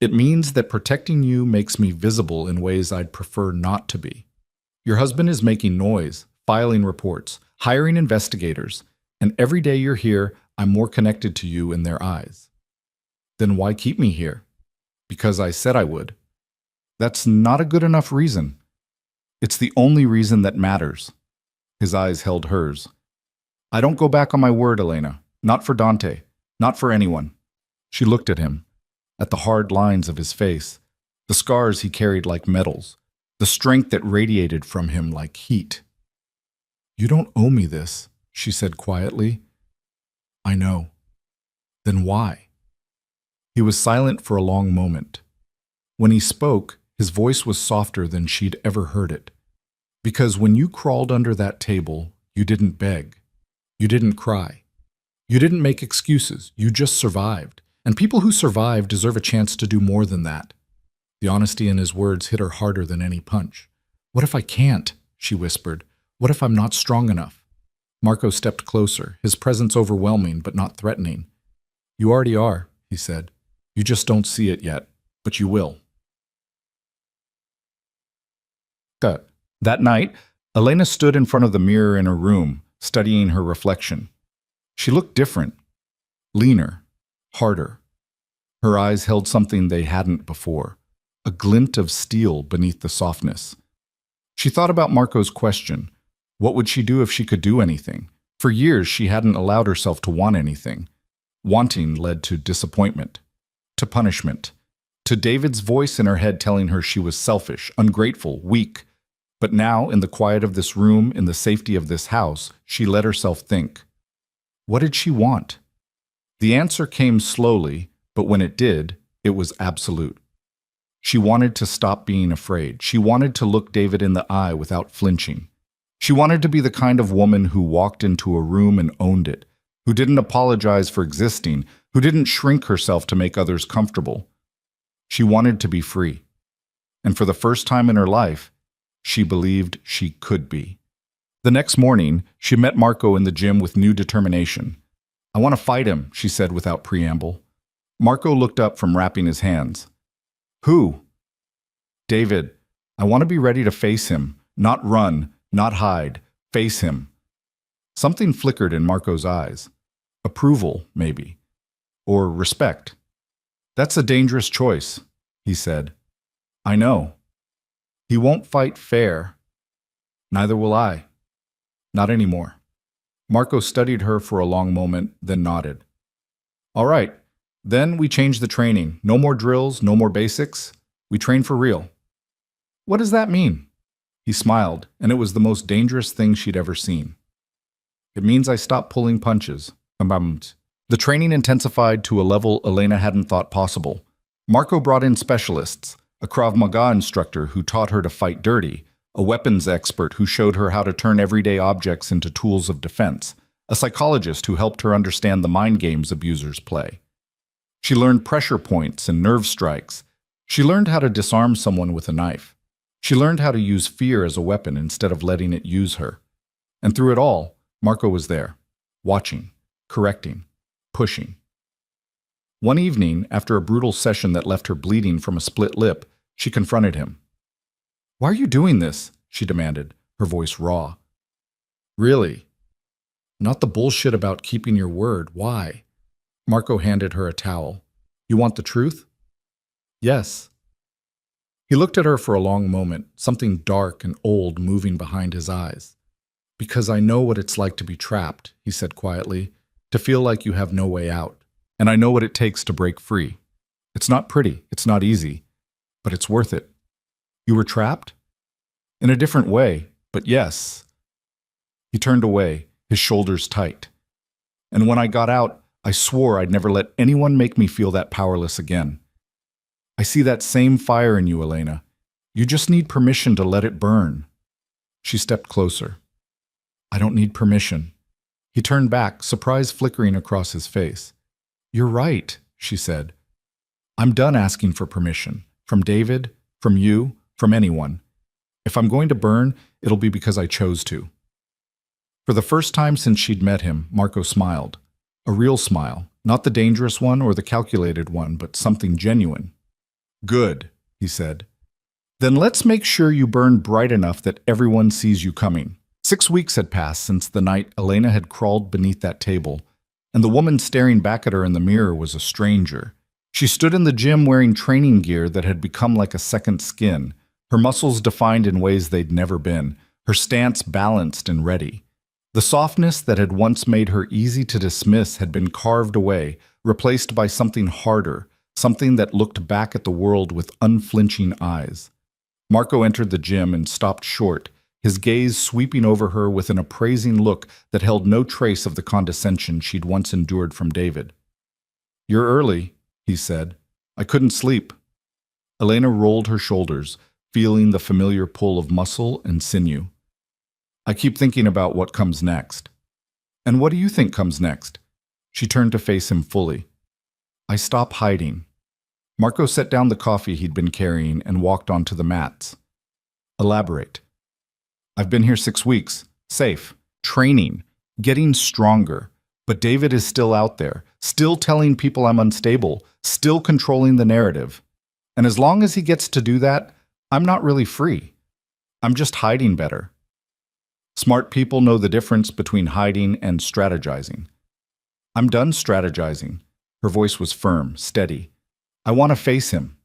It means that protecting you makes me visible in ways I'd prefer not to be. Your husband is making noise, filing reports, hiring investigators, and every day you're here, I'm more connected to you in their eyes. Then why keep me here? Because I said I would. That's not a good enough reason. It's the only reason that matters. His eyes held hers. I don't go back on my word, Elena. Not for Dante. Not for anyone. She looked at him, at the hard lines of his face, the scars he carried like medals, the strength that radiated from him like heat. You don't owe me this, she said quietly. I know. Then why? He was silent for a long moment. When he spoke, his voice was softer than she'd ever heard it. Because when you crawled under that table, you didn't beg. You didn't cry. You didn't make excuses. You just survived. And people who survive deserve a chance to do more than that. The honesty in his words hit her harder than any punch. What if I can't? She whispered. What if I'm not strong enough? Marco stepped closer, his presence overwhelming but not threatening. You already are, he said. You just don't see it yet, but you will. Cut. That night, Elena stood in front of the mirror in her room, studying her reflection. She looked different, leaner, harder. Her eyes held something they hadn't before, a glint of steel beneath the softness. She thought about Marco's question. What would she do if she could do anything? For years, she hadn't allowed herself to want anything. Wanting led to disappointment, to punishment, to David's voice in her head telling her she was selfish, ungrateful, weak. But now, in the quiet of this room, in the safety of this house, she let herself think. What did she want? The answer came slowly, but when it did, it was absolute. She wanted to stop being afraid. She wanted to look David in the eye without flinching. She wanted to be the kind of woman who walked into a room and owned it, who didn't apologize for existing, who didn't shrink herself to make others comfortable. She wanted to be free. And for the first time in her life, she believed she could be. The next morning, she met Marco in the gym with new determination. I want to fight him, she said without preamble. Marco looked up from wrapping his hands. Who? David. I want to be ready to face him, not run, not hide, face him. Something flickered in Marco's eyes. Approval, maybe. Or respect. That's a dangerous choice, he said. I know. He won't fight fair. Neither will I. Not anymore. Marco studied her for a long moment, then nodded. All right. Then we change the training. No more drills, no more basics. We train for real. What does that mean? He smiled, and it was the most dangerous thing she'd ever seen. It means I stop pulling punches. The training intensified to a level Elena hadn't thought possible. Marco brought in specialists, a Krav Maga instructor who taught her to fight dirty, a weapons expert who showed her how to turn everyday objects into tools of defense, a psychologist who helped her understand the mind games abusers play. She learned pressure points and nerve strikes. She learned how to disarm someone with a knife. She learned how to use fear as a weapon instead of letting it use her. And through it all, Marco was there, watching, correcting, pushing. One evening, after a brutal session that left her bleeding from a split lip, she confronted him. Why are you doing this? She demanded, her voice raw. Really? Not the bullshit about keeping your word. Why? Marco handed her a towel. You want the truth? Yes. He looked at her for a long moment, something dark and old moving behind his eyes. Because I know what it's like to be trapped, he said quietly, to feel like you have no way out. And I know what it takes to break free. It's not pretty, it's not easy, but it's worth it. You were trapped? In a different way, but yes. He turned away, his shoulders tight. And when I got out, I swore I'd never let anyone make me feel that powerless again. I see that same fire in you, Elena. You just need permission to let it burn. She stepped closer. I don't need permission. He turned back, surprise flickering across his face. You're right, she said. I'm done asking for permission. From David, from you, from anyone. If I'm going to burn, it'll be because I chose to. For the first time since she'd met him, Marco smiled. A real smile, not the dangerous one or the calculated one, but something genuine. Good, he said. Then let's make sure you burn bright enough that everyone sees you coming. 6 weeks had passed since the night Elena had crawled beneath that table, and the woman staring back at her in the mirror was a stranger. She stood in the gym wearing training gear that had become like a second skin, her muscles defined in ways they'd never been, her stance balanced and ready. The softness that had once made her easy to dismiss had been carved away, replaced by something harder, something that looked back at the world with unflinching eyes. Marco entered the gym and stopped short, his gaze sweeping over her with an appraising look that held no trace of the condescension she'd once endured from David. You're early, he said. I couldn't sleep. Elena rolled her shoulders, feeling the familiar pull of muscle and sinew. I keep thinking about what comes next. And what do you think comes next? She turned to face him fully. I stop hiding. Marco set down the coffee he'd been carrying and walked onto the mats. Elaborate. I've been here 6 weeks, safe, training, getting stronger. But David is still out there, still telling people I'm unstable, still controlling the narrative. And as long as he gets to do that, I'm not really free. I'm just hiding better. Smart people know the difference between hiding and strategizing. I'm done strategizing. Her voice was firm, steady. I want to face him.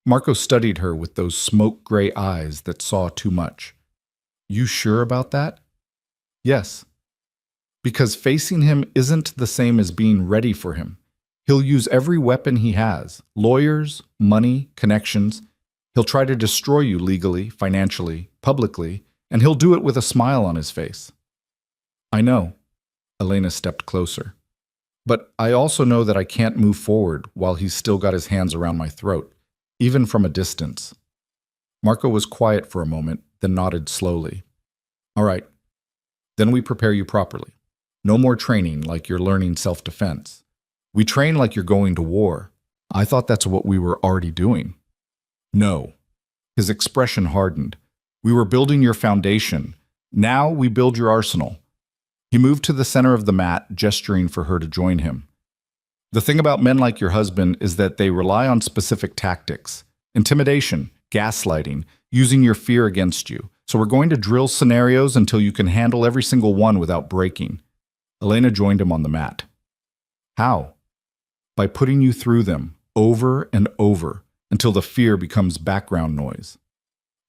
Marco studied her with those smoke-gray eyes that saw too much. You sure about that? Yes. Because facing him isn't the same as being ready for him. He'll use every weapon he has, lawyers, money, connections. He'll try to destroy you legally, financially, publicly, and he'll do it with a smile on his face. I know. Elena stepped closer. But I also know that I can't move forward while he's still got his hands around my throat, even from a distance. Marco was quiet for a moment, then nodded slowly. All right. Then we prepare you properly. No more training like you're learning self-defense. We train like you're going to war. I thought that's what we were already doing. No. His expression hardened. We were building your foundation. Now we build your arsenal. He moved to the center of the mat, gesturing for her to join him. The thing about men like your husband is that they rely on specific tactics. Intimidation, gaslighting, using your fear against you. So we're going to drill scenarios until you can handle every single one without breaking. Elena joined him on the mat. How? By putting you through them, over and over, until the fear becomes background noise.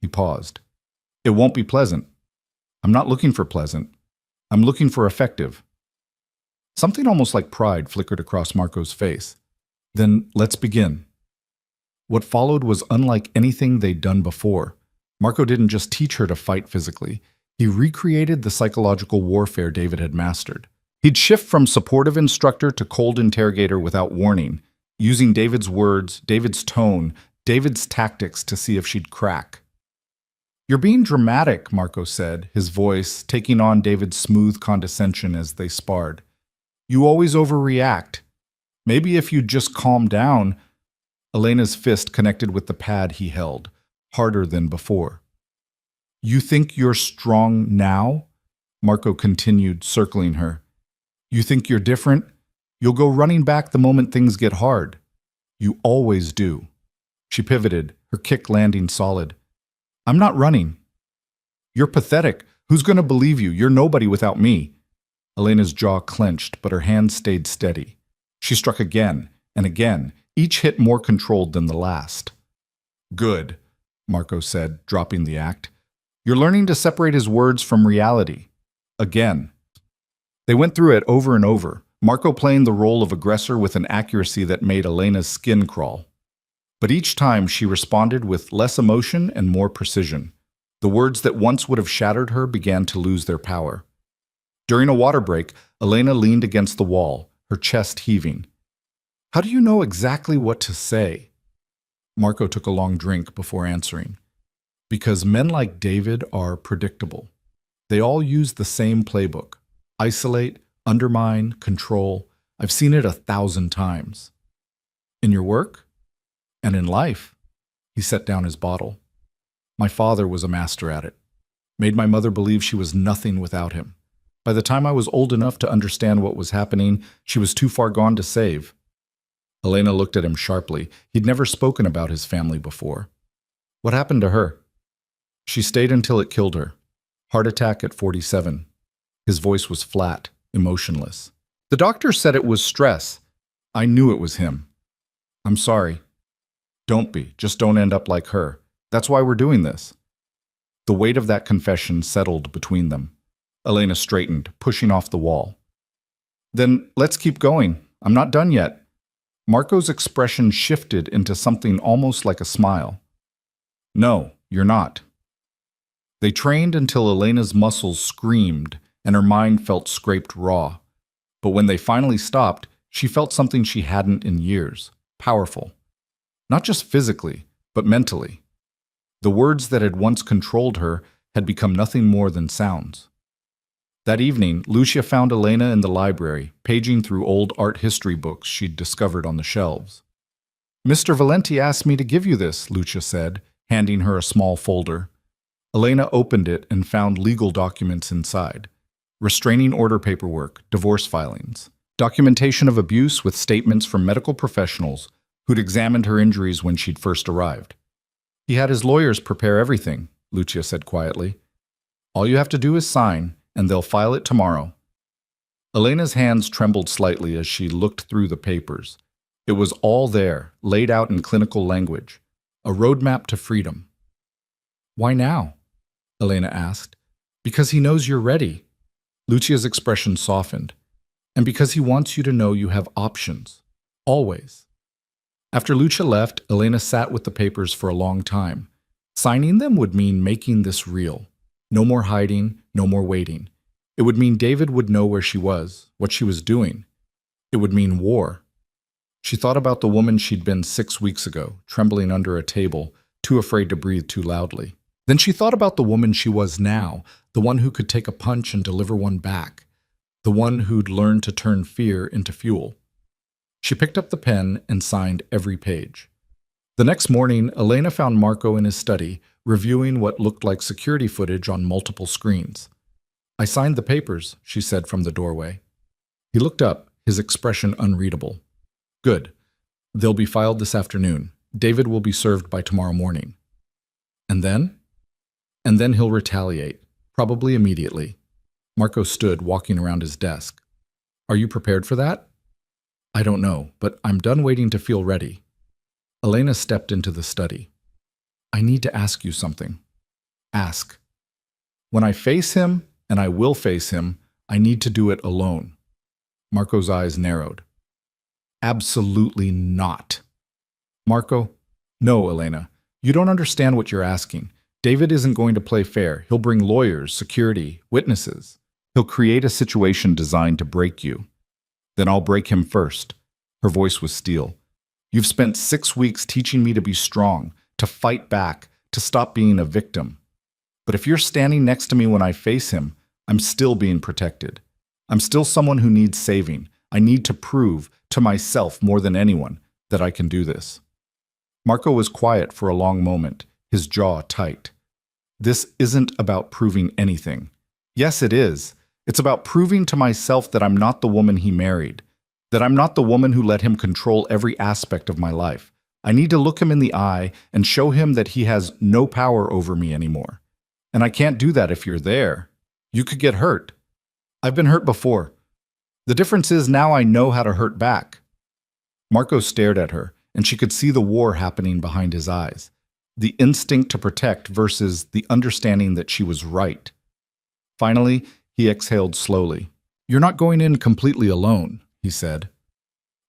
He paused. It won't be pleasant. I'm not looking for pleasant. I'm looking for effective. Something almost like pride flickered across Marco's face. Then let's begin. What followed was unlike anything they'd done before. Marco didn't just teach her to fight physically. He recreated the psychological warfare David had mastered. He'd shift from supportive instructor to cold interrogator without warning, using David's words, David's tone, David's tactics to see if she'd crack. You're being dramatic, Marco said, his voice taking on David's smooth condescension as they sparred. You always overreact. Maybe if you'd just calm down. Elena's fist connected with the pad he held, harder than before. You think you're strong now? Marco continued, circling her. You think you're different? You'll go running back the moment things get hard. You always do. She pivoted, her kick landing solid. I'm not running. You're pathetic. Who's going to believe you? You're nobody without me. Elena's jaw clenched, but her hand stayed steady. She struck again and again, each hit more controlled than the last. Good, Marco said, dropping the act. You're learning to separate his words from reality. Again. They went through it over and over, Marco playing the role of aggressor with an accuracy that made Elena's skin crawl. But each time she responded with less emotion and more precision. The words that once would have shattered her began to lose their power. During a water break, Elena leaned against the wall, her chest heaving. How do you know exactly what to say? Marco took a long drink before answering. Because men like David are predictable. They all use the same playbook. Isolate, undermine, control. I've seen it 1,000 times. In your work? And in life. He set down his bottle. My father was a master at it. Made my mother believe she was nothing without him. By the time I was old enough to understand what was happening, she was too far gone to save. Elena looked at him sharply. He'd never spoken about his family before. What happened to her? She stayed until it killed her. Heart attack at 47. His voice was flat, emotionless. The doctor said it was stress. I knew it was him. I'm sorry. Don't be. Just don't end up like her. That's why we're doing this. The weight of that confession settled between them. Elena straightened, pushing off the wall. Then let's keep going. I'm not done yet. Marco's expression shifted into something almost like a smile. No, you're not. They trained until Elena's muscles screamed and her mind felt scraped raw. But when they finally stopped, she felt something she hadn't in years. Powerful. Not just physically, but mentally. The words that had once controlled her had become nothing more than sounds. That evening, Lucia found Elena in the library, paging through old art history books she'd discovered on the shelves. Mr. Valenti asked me to give you this, Lucia said, handing her a small folder. Elena opened it and found legal documents inside. restraining order paperwork, divorce filings, documentation of abuse with statements from medical professionals who'd examined her injuries when she'd first arrived. He had his lawyers prepare everything, Lucia said quietly. All you have to do is sign, and they'll file it tomorrow. Elena's hands trembled slightly as she looked through the papers. It was all there, laid out in clinical language. A roadmap to freedom. Why now? Elena asked. Because he knows you're ready. Lucia's expression softened. And because he wants you to know you have options. Always. After Lucia left, Elena sat with the papers for a long time. Signing them would mean making this real. No more hiding, no more waiting. It would mean David would know where she was, what she was doing. It would mean war. She thought about the woman she'd been 6 weeks ago, trembling under a table, too afraid to breathe too loudly. Then she thought about the woman she was now, the one who could take a punch and deliver one back, the one who'd learned to turn fear into fuel. She picked up the pen and signed every page. The next morning, Elena found Marco in his study, reviewing what looked like security footage on multiple screens. I signed the papers, she said from the doorway. He looked up, his expression unreadable. Good. They'll be filed this afternoon. David will be served by tomorrow morning. And then? And then he'll retaliate, probably immediately. Marco stood, walking around his desk. Are you prepared for that? I don't know, but I'm done waiting to feel ready. Elena stepped into the study. I need to ask you something. Ask. When I face him, and I will face him, I need to do it alone. Marco's eyes narrowed. Absolutely not. Marco, no, Elena. You don't understand what you're asking. David isn't going to play fair. He'll bring lawyers, security, witnesses. He'll create a situation designed to break you. Then I'll break him first. Her voice was steel. You've spent 6 weeks teaching me to be strong, to fight back, to stop being a victim. But if you're standing next to me when I face him, I'm still being protected. I'm still someone who needs saving. I need to prove to myself more than anyone that I can do this. Marco was quiet for a long moment, his jaw tight. This isn't about proving anything. Yes, it is. It's about proving to myself that I'm not the woman he married, that I'm not the woman who let him control every aspect of my life. I need to look him in the eye and show him that he has no power over me anymore. And I can't do that if you're there. You could get hurt. I've been hurt before. The difference is now I know how to hurt back. Marco stared at her, and she could see the war happening behind his eyes. The instinct to protect versus the understanding that she was right. Finally, he exhaled slowly. You're not going in completely alone, he said.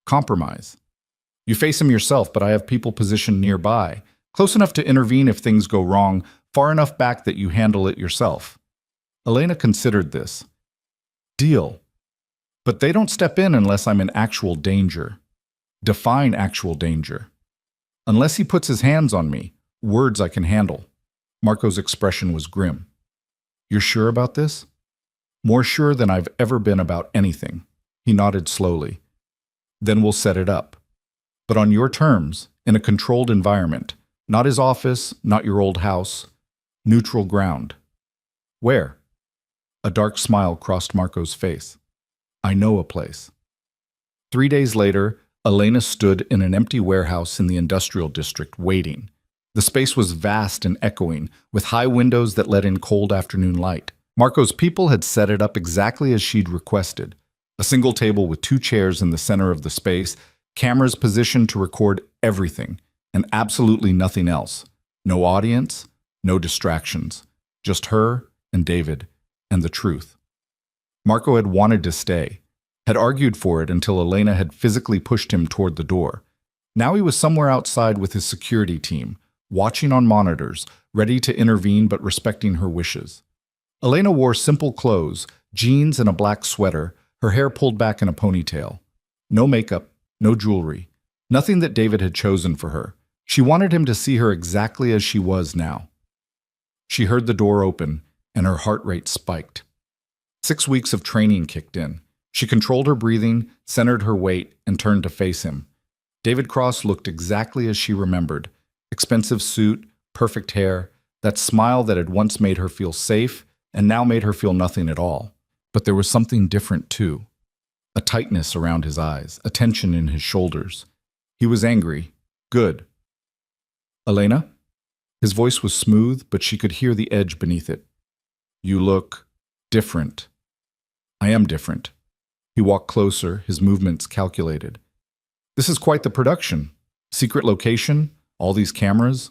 Compromise. You face him yourself, but I have people positioned nearby, close enough to intervene if things go wrong, far enough back that you handle it yourself. Elena considered this. Deal. But they don't step in unless I'm in actual danger. Define actual danger. Unless he puts his hands on me, words I can handle. Marco's expression was grim. You're sure about this? More sure than I've ever been about anything. He nodded slowly. Then we'll set it up. But on your terms, in a controlled environment. Not his office, not your old house. Neutral ground. Where? A dark smile crossed Marco's face. I know a place. 3 days later, Elena stood in an empty warehouse in the industrial district, waiting. The space was vast and echoing, with high windows that let in cold afternoon light. Marco's people had set it up exactly as she'd requested. A single table with 2 chairs in the center of the space, cameras positioned to record everything, and absolutely nothing else. No audience, no distractions. Just her and David, and the truth. Marco had wanted to stay, had argued for it until Elena had physically pushed him toward the door. Now he was somewhere outside with his security team, watching on monitors, ready to intervene but respecting her wishes. Elena wore simple clothes, jeans and a black sweater, her hair pulled back in a ponytail. No makeup, no jewelry, nothing that David had chosen for her. She wanted him to see her exactly as she was now. She heard the door open, and her heart rate spiked. 6 weeks of training kicked in. She controlled her breathing, centered her weight, and turned to face him. David Cross looked exactly as she remembered. Expensive suit, perfect hair, that smile that had once made her feel safe and now made her feel nothing at all. But there was something different too. A tightness around his eyes, a tension in his shoulders. He was angry. Good. Elena? His voice was smooth, but she could hear the edge beneath it. You look different. I am different. He walked closer, his movements calculated. This is quite the production. Secret location, all these cameras,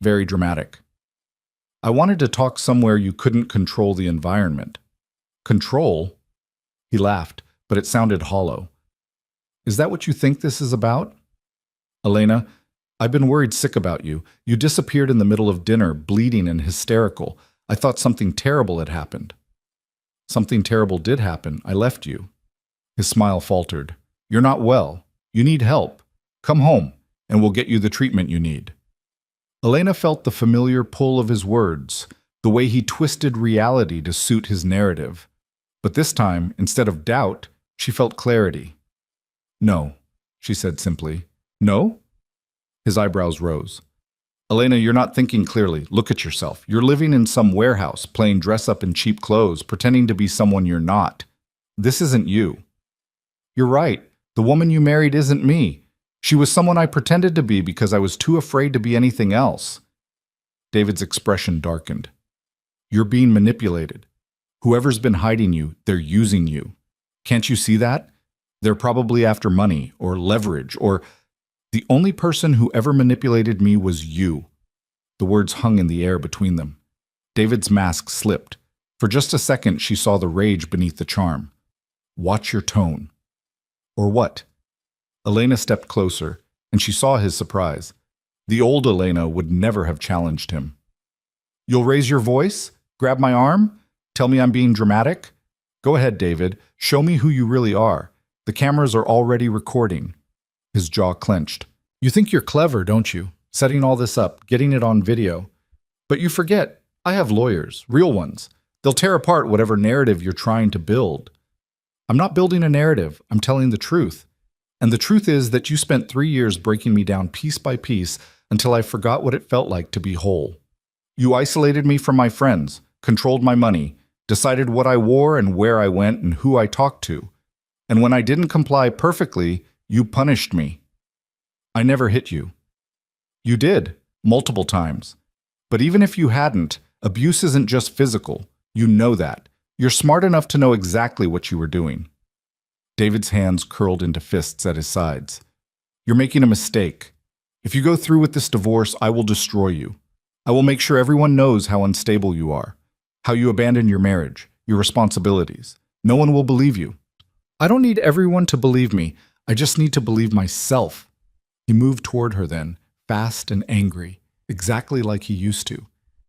very dramatic. I wanted to talk somewhere you couldn't control the environment. Control? He laughed, but it sounded hollow. Is that what you think this is about? Elena, I've been worried sick about you. You disappeared in the middle of dinner, bleeding and hysterical. I thought something terrible had happened. Something terrible did happen. I left you. His smile faltered. You're not well. You need help. Come home, and we'll get you the treatment you need. Elena felt the familiar pull of his words, the way he twisted reality to suit his narrative. But this time, instead of doubt, she felt clarity. No, she said simply. No? His eyebrows rose. Elena, you're not thinking clearly. Look at yourself. You're living in some warehouse, playing dress-up in cheap clothes, pretending to be someone you're not. This isn't you. You're right. The woman you married isn't me. She was someone I pretended to be because I was too afraid to be anything else. David's expression darkened. You're being manipulated. Whoever's been hiding you, they're using you. Can't you see that? They're probably after money or leverage or... The only person who ever manipulated me was you. The words hung in the air between them. David's mask slipped. For just a second, she saw the rage beneath the charm. Watch your tone. Or what? Elena stepped closer, and she saw his surprise. The old Elena would never have challenged him. You'll raise your voice? Grab my arm? Tell me I'm being dramatic? Go ahead, David. Show me who you really are. The cameras are already recording. His jaw clenched. You think you're clever, don't you? Setting all this up, getting it on video. But you forget, I have lawyers, real ones. They'll tear apart whatever narrative you're trying to build. I'm not building a narrative, I'm telling the truth. And the truth is that you spent 3 years breaking me down piece by piece until I forgot what it felt like to be whole. You isolated me from my friends, controlled my money, decided what I wore and where I went and who I talked to. And when I didn't comply perfectly, you punished me. I never hit you. You did, multiple times. But even if you hadn't, abuse isn't just physical. You know that. You're smart enough to know exactly what you were doing. David's hands curled into fists at his sides. You're making a mistake. If you go through with this divorce, I will destroy you. I will make sure everyone knows how unstable you are, how you abandoned your marriage, your responsibilities. No one will believe you. I don't need everyone to believe me. I just need to believe myself. He moved toward her then, fast and angry, exactly like he used to.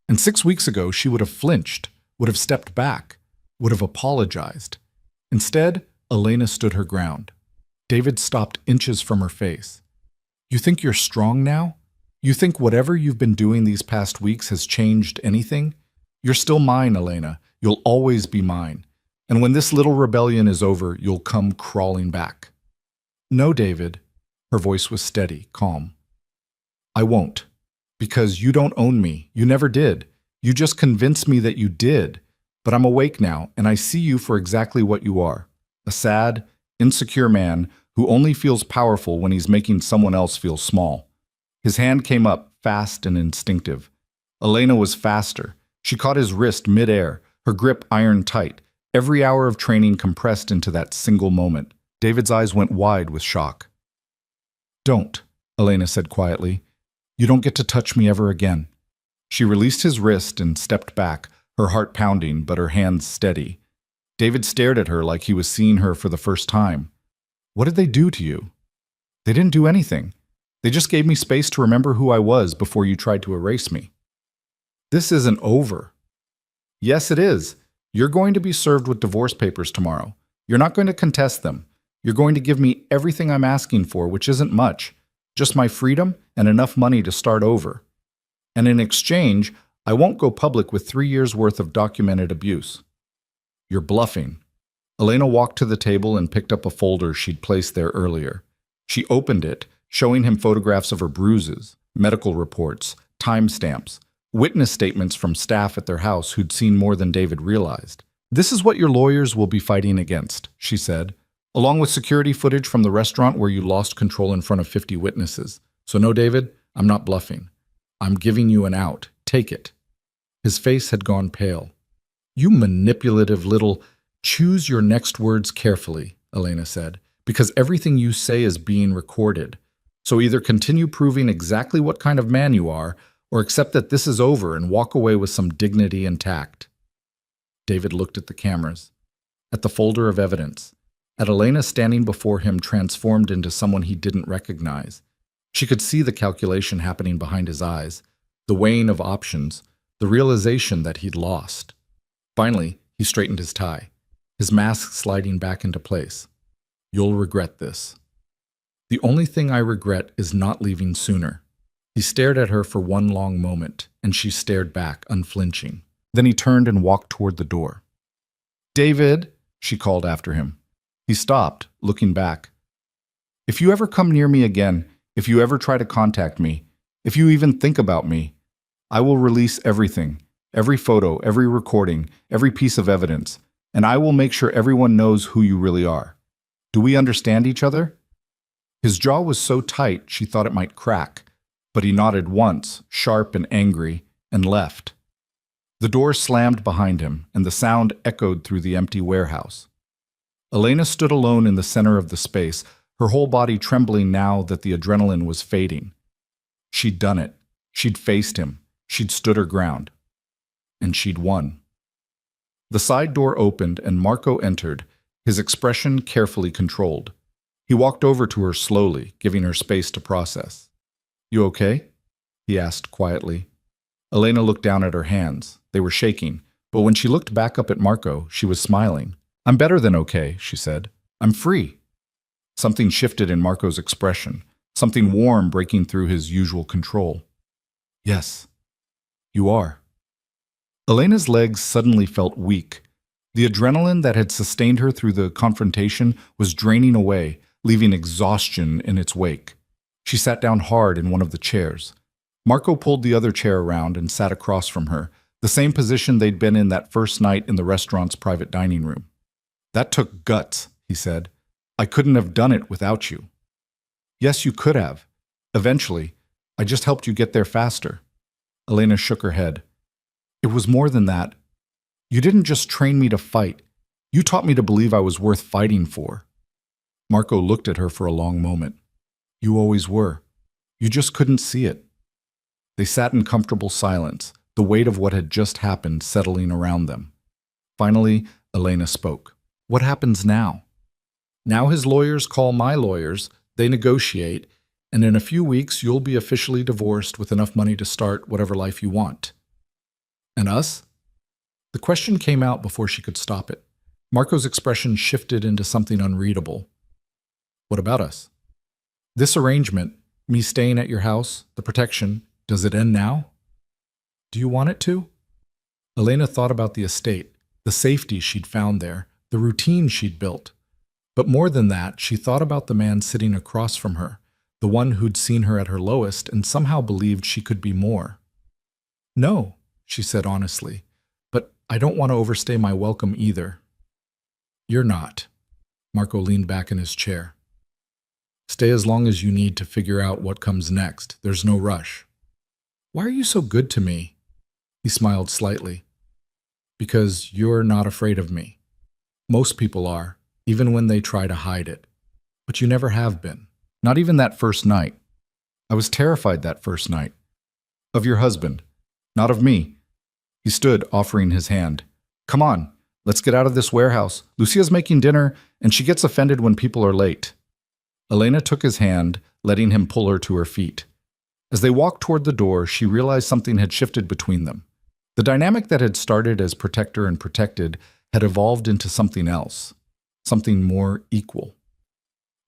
And 6 weeks ago, she would have flinched, would have stepped back, would have apologized. Instead, Elena stood her ground. David stopped inches from her face. You think you're strong now? You think whatever you've been doing these past weeks has changed anything? You're still mine, Elena. You'll always be mine. And when this little rebellion is over, you'll come crawling back. No, David. Her voice was steady, calm. I won't. Because you don't own me. You never did. You just convinced me that you did. But I'm awake now, and I see you for exactly what you are. A sad, insecure man who only feels powerful when he's making someone else feel small. His hand came up, fast and instinctive. Elena was faster. She caught his wrist mid-air, her grip iron tight, every hour of training compressed into that single moment. David's eyes went wide with shock. Don't, Elena said quietly. You don't get to touch me ever again. She released his wrist and stepped back, her heart pounding, but her hands steady. David stared at her like he was seeing her for the first time. What did they do to you? They didn't do anything. They just gave me space to remember who I was before you tried to erase me. This isn't over. Yes, it is. You're going to be served with divorce papers tomorrow. You're not going to contest them. You're going to give me everything I'm asking for, which isn't much, just my freedom and enough money to start over. And in exchange, I won't go public with 3 years' worth of documented abuse. You're bluffing. Elena walked to the table and picked up a folder she'd placed there earlier. She opened it, showing him photographs of her bruises, medical reports, timestamps, witness statements from staff at their house who'd seen more than David realized. This is what your lawyers will be fighting against, she said, along with security footage from the restaurant where you lost control in front of 50 witnesses. So no, David, I'm not bluffing. I'm giving you an out. Take it. His face had gone pale. You manipulative little... Choose your next words carefully, Elena said, because everything you say is being recorded. So either continue proving exactly what kind of man you are, or accept that this is over and walk away with some dignity and tact. David looked at the cameras, at the folder of evidence, at Elena standing before him transformed into someone he didn't recognize. She could see the calculation happening behind his eyes, the weighing of options, the realization that he'd lost. Finally, he straightened his tie, his mask sliding back into place. You'll regret this. The only thing I regret is not leaving sooner. He stared at her for one long moment, and she stared back, unflinching. Then he turned and walked toward the door. David, she called after him. He stopped, looking back. If you ever come near me again, if you ever try to contact me, if you even think about me, I will release everything, every photo, every recording, every piece of evidence, and I will make sure everyone knows who you really are. Do we understand each other? His jaw was so tight she thought it might crack, but he nodded once, sharp and angry, and left. The door slammed behind him, and the sound echoed through the empty warehouse. Elena stood alone in the center of the space, her whole body trembling now that the adrenaline was fading. She'd done it. She'd faced him. She'd stood her ground. And she'd won. The side door opened and Marco entered, his expression carefully controlled. He walked over to her slowly, giving her space to process. You okay? He asked quietly. Elena looked down at her hands. They were shaking, but when she looked back up at Marco, she was smiling. I'm better than okay, she said. I'm free. Something shifted in Marco's expression, something warm breaking through his usual control. Yes, you are. Elena's legs suddenly felt weak. The adrenaline that had sustained her through the confrontation was draining away, leaving exhaustion in its wake. She sat down hard in one of the chairs. Marco pulled the other chair around and sat across from her, the same position they'd been in that first night in the restaurant's private dining room. That took guts, he said. I couldn't have done it without you. Yes, you could have. Eventually. I just helped you get there faster. Elena shook her head. It was more than that. You didn't just train me to fight. You taught me to believe I was worth fighting for. Marco looked at her for a long moment. You always were. You just couldn't see it. They sat in comfortable silence, the weight of what had just happened settling around them. Finally, Elena spoke. What happens now? Now his lawyers call my lawyers, they negotiate, and in a few weeks you'll be officially divorced with enough money to start whatever life you want. And us? The question came out before she could stop it. Marco's expression shifted into something unreadable. What about us? This arrangement, me staying at your house, the protection, does it end now? Do you want it to? Elena thought about the estate, the safety she'd found there, the routine she'd built. But more than that, she thought about the man sitting across from her, the one who'd seen her at her lowest and somehow believed she could be more. No, she said honestly, but I don't want to overstay my welcome either. You're not. Marco leaned back in his chair. Stay as long as you need to figure out what comes next. There's no rush. Why are you so good to me? He smiled slightly. Because you're not afraid of me. Most people are, even when they try to hide it. But you never have been. Not even that first night. I was terrified that first night. Of your husband. Not of me. He stood, offering his hand. Come on, let's get out of this warehouse. Lucia's making dinner, and she gets offended when people are late. Elena took his hand, letting him pull her to her feet. As they walked toward the door, she realized something had shifted between them. The dynamic that had started as protector and protected had evolved into something else, something more equal.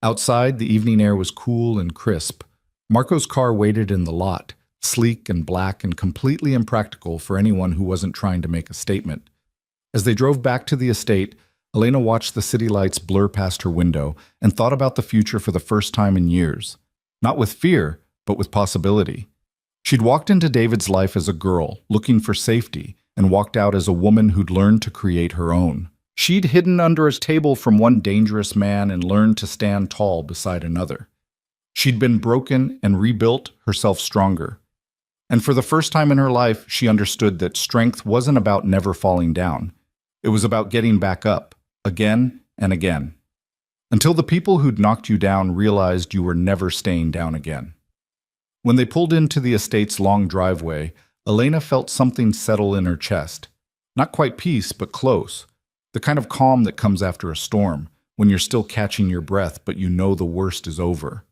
Outside, the evening air was cool and crisp. Marco's car waited in the lot, sleek and black and completely impractical for anyone who wasn't trying to make a statement. As they drove back to the estate, Elena watched the city lights blur past her window and thought about the future for the first time in years. Not with fear, but with possibility. She'd walked into David's life as a girl, looking for safety, and walked out as a woman who'd learned to create her own. She'd hidden under a table from one dangerous man and learned to stand tall beside another. She'd been broken and rebuilt herself stronger. And for the first time in her life, she understood that strength wasn't about never falling down. It was about getting back up, again and again, until the people who'd knocked you down realized you were never staying down again. When they pulled into the estate's long driveway, Elena felt something settle in her chest. Not quite peace, but close. The kind of calm that comes after a storm, when you're still catching your breath, but you know the worst is over.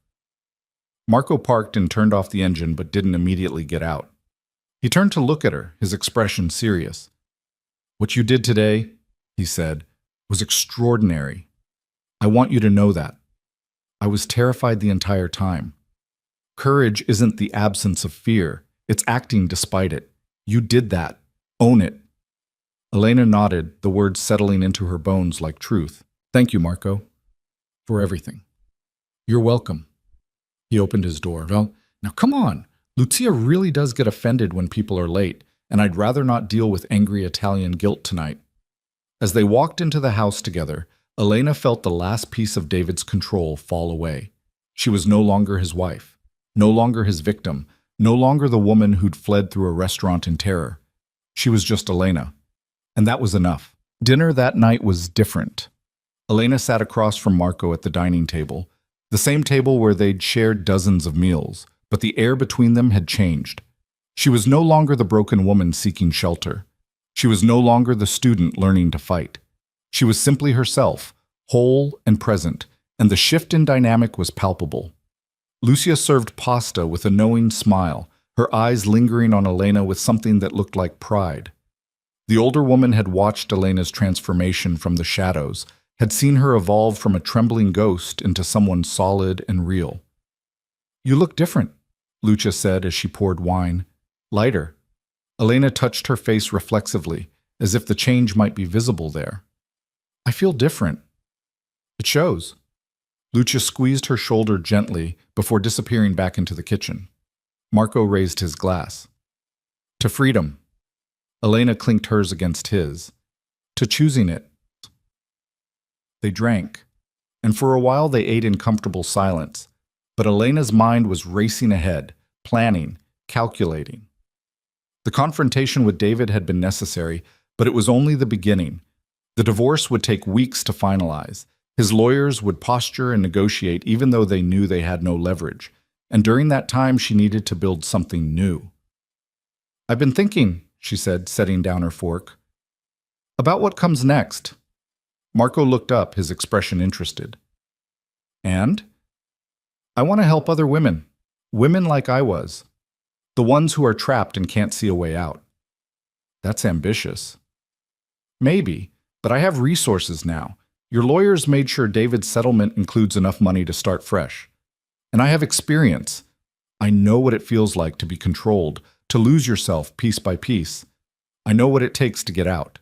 Marco parked and turned off the engine, but didn't immediately get out. He turned to look at her, his expression serious. "What you did today," he said, "was extraordinary. I want you to know that. I was terrified the entire time. Courage isn't the absence of fear. It's acting despite it. You did that. Own it." Elena nodded, the words settling into her bones like truth. "Thank you, Marco, for everything." "You're welcome." He opened his door. "Well, now come on. Lucia really does get offended when people are late, and I'd rather not deal with angry Italian guilt tonight." As they walked into the house together, Elena felt the last piece of David's control fall away. She was no longer his wife, no longer his victim, no longer the woman who'd fled through a restaurant in terror. She was just Elena. And that was enough. Dinner that night was different. Elena sat across from Marco at the dining table, the same table where they'd shared dozens of meals, but the air between them had changed. She was no longer the broken woman seeking shelter. She was no longer the student learning to fight. She was simply herself, whole and present, and the shift in dynamic was palpable. Lucia served pasta with a knowing smile, her eyes lingering on Elena with something that looked like pride. The older woman had watched Elena's transformation from the shadows, had seen her evolve from a trembling ghost into someone solid and real. "You look different," Lucia said as she poured wine. "Lighter." Elena touched her face reflexively, as if the change might be visible there. "I feel different." "It shows." Lucia squeezed her shoulder gently before disappearing back into the kitchen. Marco raised his glass. "To freedom." Elena clinked hers against his. "To choosing it." They drank, and for a while they ate in comfortable silence, but Elena's mind was racing ahead, planning, calculating. The confrontation with David had been necessary, but it was only the beginning. The divorce would take weeks to finalize. His lawyers would posture and negotiate even though they knew they had no leverage, and during that time she needed to build something new. "I've been thinking," she said, setting down her fork, "about what comes next." Marco looked up, his expression interested. "And?" "I want to help other women. Women like I was. The ones who are trapped and can't see a way out." "That's ambitious." "Maybe, but I have resources now. Your lawyers made sure David's settlement includes enough money to start fresh. And I have experience. I know what it feels like to be controlled, to lose yourself piece by piece. I know what it takes to get out."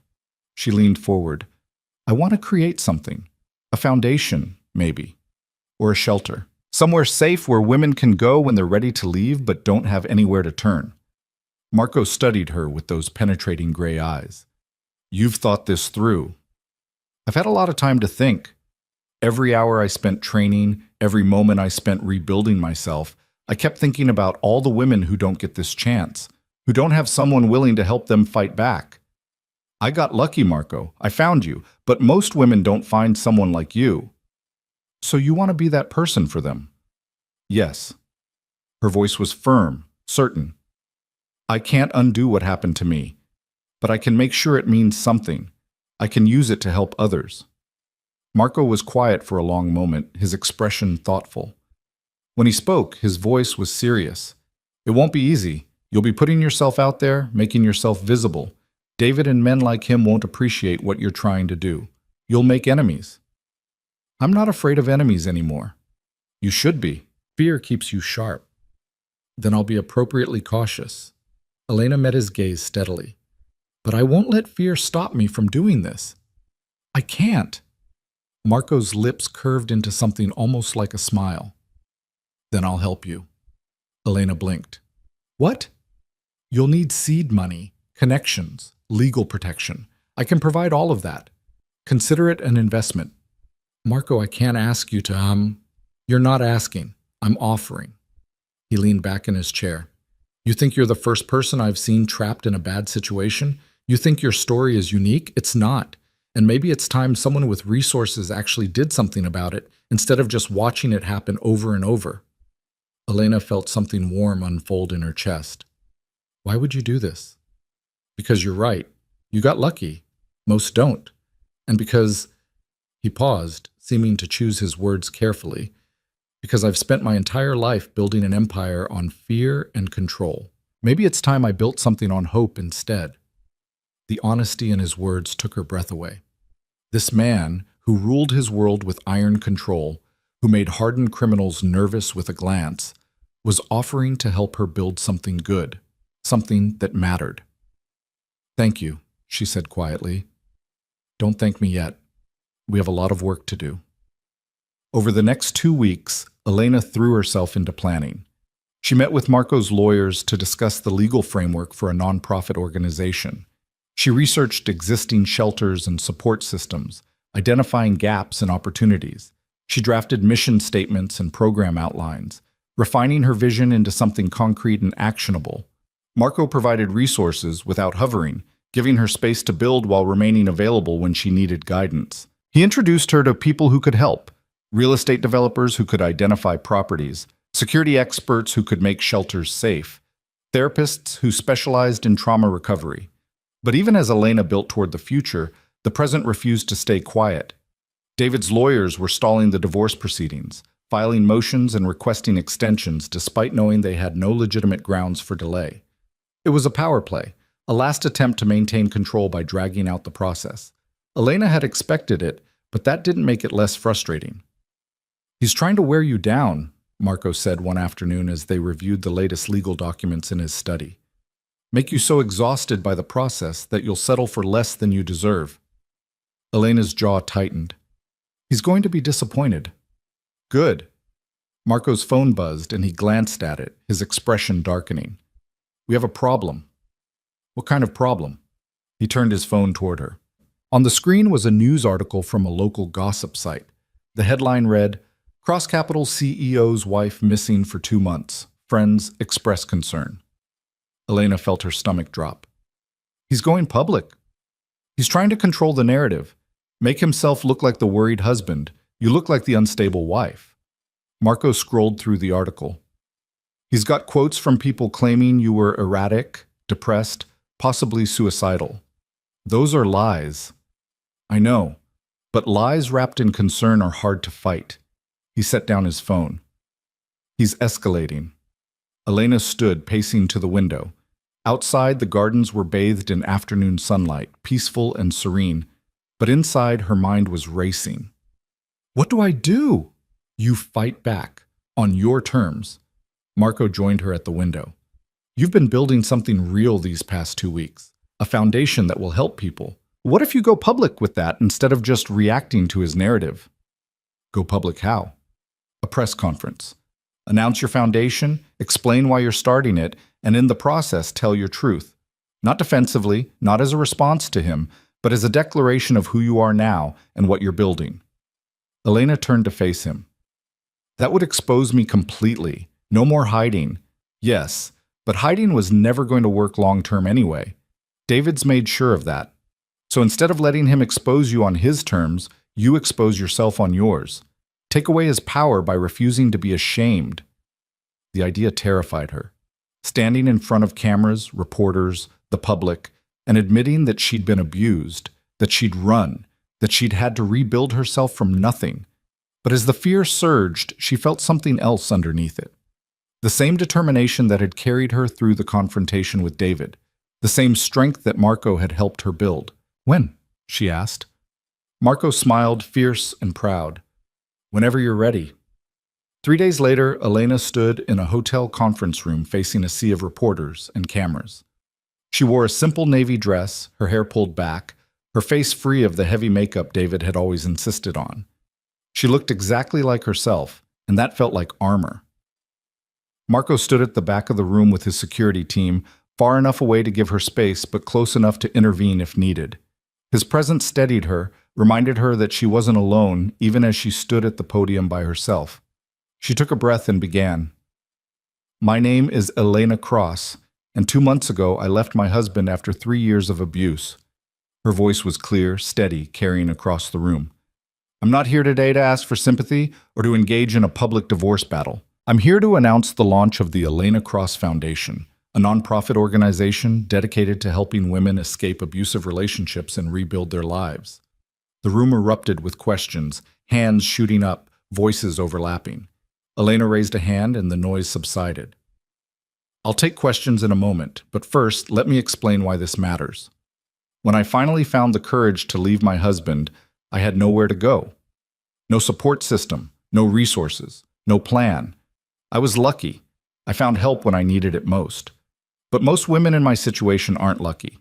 She leaned forward. "I want to create something. A foundation, maybe. Or a shelter. Somewhere safe where women can go when they're ready to leave but don't have anywhere to turn." Marco studied her with those penetrating gray eyes. "You've thought this through." "I've had a lot of time to think. Every hour I spent training, every moment I spent rebuilding myself, I kept thinking about all the women who don't get this chance, who don't have someone willing to help them fight back. I got lucky, Marco. I found you, but most women don't find someone like you. So you want to be that person for them?" "Yes." Her voice was firm, certain. "I can't undo what happened to me, but I can make sure it means something. I can use it to help others." Marco was quiet for a long moment, his expression thoughtful. When he spoke, his voice was serious. "It won't be easy. You'll be putting yourself out there, making yourself visible. David and men like him won't appreciate what you're trying to do. You'll make enemies." "I'm not afraid of enemies anymore." "You should be. Fear keeps you sharp." "Then I'll be appropriately cautious." Elena met his gaze steadily. "But I won't let fear stop me from doing this. I can't." Marco's lips curved into something almost like a smile. "Then I'll help you." Elena blinked. "What?" "You'll need seed money, connections. legal protection. I can provide all of that. Consider it an investment. Marco, I can't ask you to, You're not asking. I'm offering. He leaned back in his chair. You think you're the first person I've seen trapped in a bad situation? You think your story is unique? It's not. And maybe it's time someone with resources actually did something about it instead of just watching it happen over and over. Elena felt something warm unfold in her chest. Why would you do this? Because you're right. You got lucky. Most don't. And because, he paused, seeming to choose his words carefully, because I've spent my entire life building an empire on fear and control. Maybe it's time I built something on hope instead. The honesty in his words took her breath away. This man, who ruled his world with iron control, who made hardened criminals nervous with a glance, was offering to help her build something good, something that mattered. Thank you, she said quietly. Don't thank me yet. We have a lot of work to do. Over the next 2 weeks, Elena threw herself into planning. She met with Marco's lawyers to discuss the legal framework for a nonprofit organization. She researched existing shelters and support systems, identifying gaps and opportunities. She drafted mission statements and program outlines, refining her vision into something concrete and actionable. Marco provided resources without hovering, giving her space to build while remaining available when she needed guidance. He introduced her to people who could help: real estate developers who could identify properties, security experts who could make shelters safe, therapists who specialized in trauma recovery. But even as Elena built toward the future, the present refused to stay quiet. David's lawyers were stalling the divorce proceedings, filing motions and requesting extensions despite knowing they had no legitimate grounds for delay. It was a power play, a last attempt to maintain control by dragging out the process. Elena had expected it, but that didn't make it less frustrating. He's trying to wear you down, Marco said one afternoon as they reviewed the latest legal documents in his study. Make you so exhausted by the process that you'll settle for less than you deserve. Elena's jaw tightened. He's going to be disappointed. Good. Marco's phone buzzed and he glanced at it, his expression darkening. We have a problem. What kind of problem? He turned his phone toward her. On the screen was a news article from a local gossip site. The headline read, Cross Capital CEO's wife missing for 2 months. Friends express concern. Elena felt her stomach drop. He's going public. He's trying to control the narrative, make himself look like the worried husband. You look like the unstable wife. Marco scrolled through the article. He's got quotes from people claiming you were erratic, depressed, possibly suicidal. Those are lies. I know, but lies wrapped in concern are hard to fight. He set down his phone. He's escalating. Elena stood, pacing to the window. Outside, the gardens were bathed in afternoon sunlight, peaceful and serene, but inside, her mind was racing. What do I do? You fight back, on your terms. Marco joined her at the window. You've been building something real these past 2 weeks, a foundation that will help people. What if you go public with that instead of just reacting to his narrative? Go public how? A press conference. Announce your foundation, explain why you're starting it, and in the process tell your truth. Not defensively, not as a response to him, but as a declaration of who you are now and what you're building. Elena turned to face him. That would expose me completely. No more hiding. Yes, but hiding was never going to work long-term anyway. David's made sure of that. So instead of letting him expose you on his terms, you expose yourself on yours. Take away his power by refusing to be ashamed. The idea terrified her. Standing in front of cameras, reporters, the public, and admitting that she'd been abused, that she'd run, that she'd had to rebuild herself from nothing. But as the fear surged, she felt something else underneath it. The same determination that had carried her through the confrontation with David. The same strength that Marco had helped her build. When? She asked. Marco smiled, fierce and proud. Whenever you're ready. 3 days later, Elena stood in a hotel conference room facing a sea of reporters and cameras. She wore a simple navy dress, her hair pulled back, her face free of the heavy makeup David had always insisted on. She looked exactly like herself, and that felt like armor. Marco stood at the back of the room with his security team, far enough away to give her space, but close enough to intervene if needed. His presence steadied her, reminded her that she wasn't alone, even as she stood at the podium by herself. She took a breath and began. My name is Elena Cross, and 2 months ago I left my husband after 3 years of abuse. Her voice was clear, steady, carrying across the room. I'm not here today to ask for sympathy or to engage in a public divorce battle. I'm here to announce the launch of the Elena Cross Foundation, a nonprofit organization dedicated to helping women escape abusive relationships and rebuild their lives. The room erupted with questions, hands shooting up, voices overlapping. Elena raised a hand and the noise subsided. I'll take questions in a moment, but first, let me explain why this matters. When I finally found the courage to leave my husband, I had nowhere to go. No support system, no resources, no plan. I was lucky. I found help when I needed it most. But most women in my situation aren't lucky.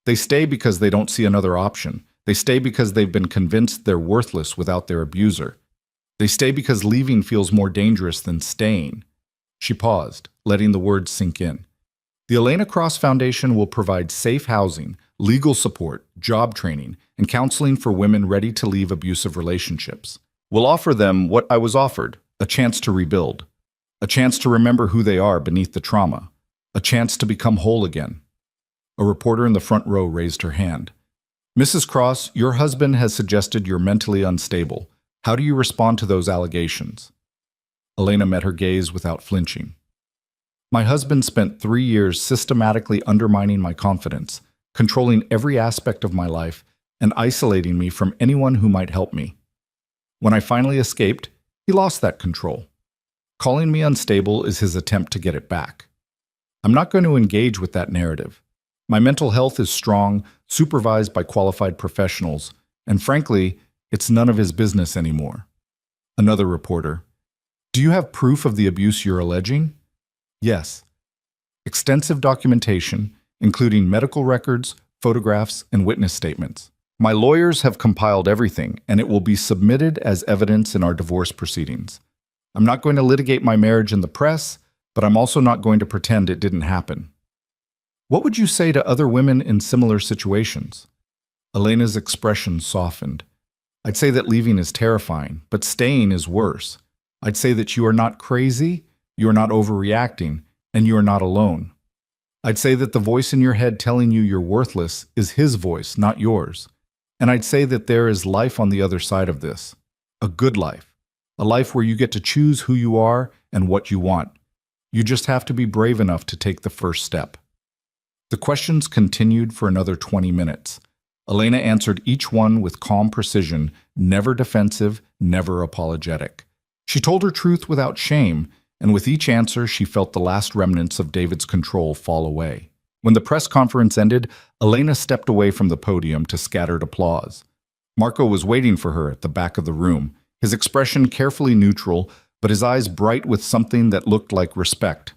They stay because they don't see another option. They stay because they've been convinced they're worthless without their abuser. They stay because leaving feels more dangerous than staying. She paused, letting the words sink in. The Elena Cross Foundation will provide safe housing, legal support, job training, and counseling for women ready to leave abusive relationships. We'll offer them what I was offered, a chance to rebuild, a chance to remember who they are beneath the trauma, a chance to become whole again. A reporter in the front row raised her hand. Mrs. Cross, your husband has suggested you're mentally unstable. How do you respond to those allegations? Elena met her gaze without flinching. My husband spent 3 years systematically undermining my confidence, controlling every aspect of my life, and isolating me from anyone who might help me. When I finally escaped, he lost that control. Calling me unstable is his attempt to get it back. I'm not going to engage with that narrative. My mental health is strong, supervised by qualified professionals, and frankly, it's none of his business anymore. Another reporter. Do you have proof of the abuse you're alleging? Yes. Extensive documentation, including medical records, photographs, and witness statements. My lawyers have compiled everything, and it will be submitted as evidence in our divorce proceedings. I'm not going to litigate my marriage in the press, but I'm also not going to pretend it didn't happen. What would you say to other women in similar situations? Elena's expression softened. I'd say that leaving is terrifying, but staying is worse. I'd say that you are not crazy, you are not overreacting, and you are not alone. I'd say that the voice in your head telling you you're worthless is his voice, not yours. And I'd say that there is life on the other side of this. A good life. A life where you get to choose who you are and what you want. You just have to be brave enough to take the first step. The questions continued for another 20 minutes. Elena answered each one with calm precision, never defensive, never apologetic. She told her truth without shame, and with each answer she felt the last remnants of David's control fall away. When the press conference ended, Elena stepped away from the podium to scattered applause. Marco was waiting for her at the back of the room, his expression carefully neutral, but his eyes bright with something that looked like respect.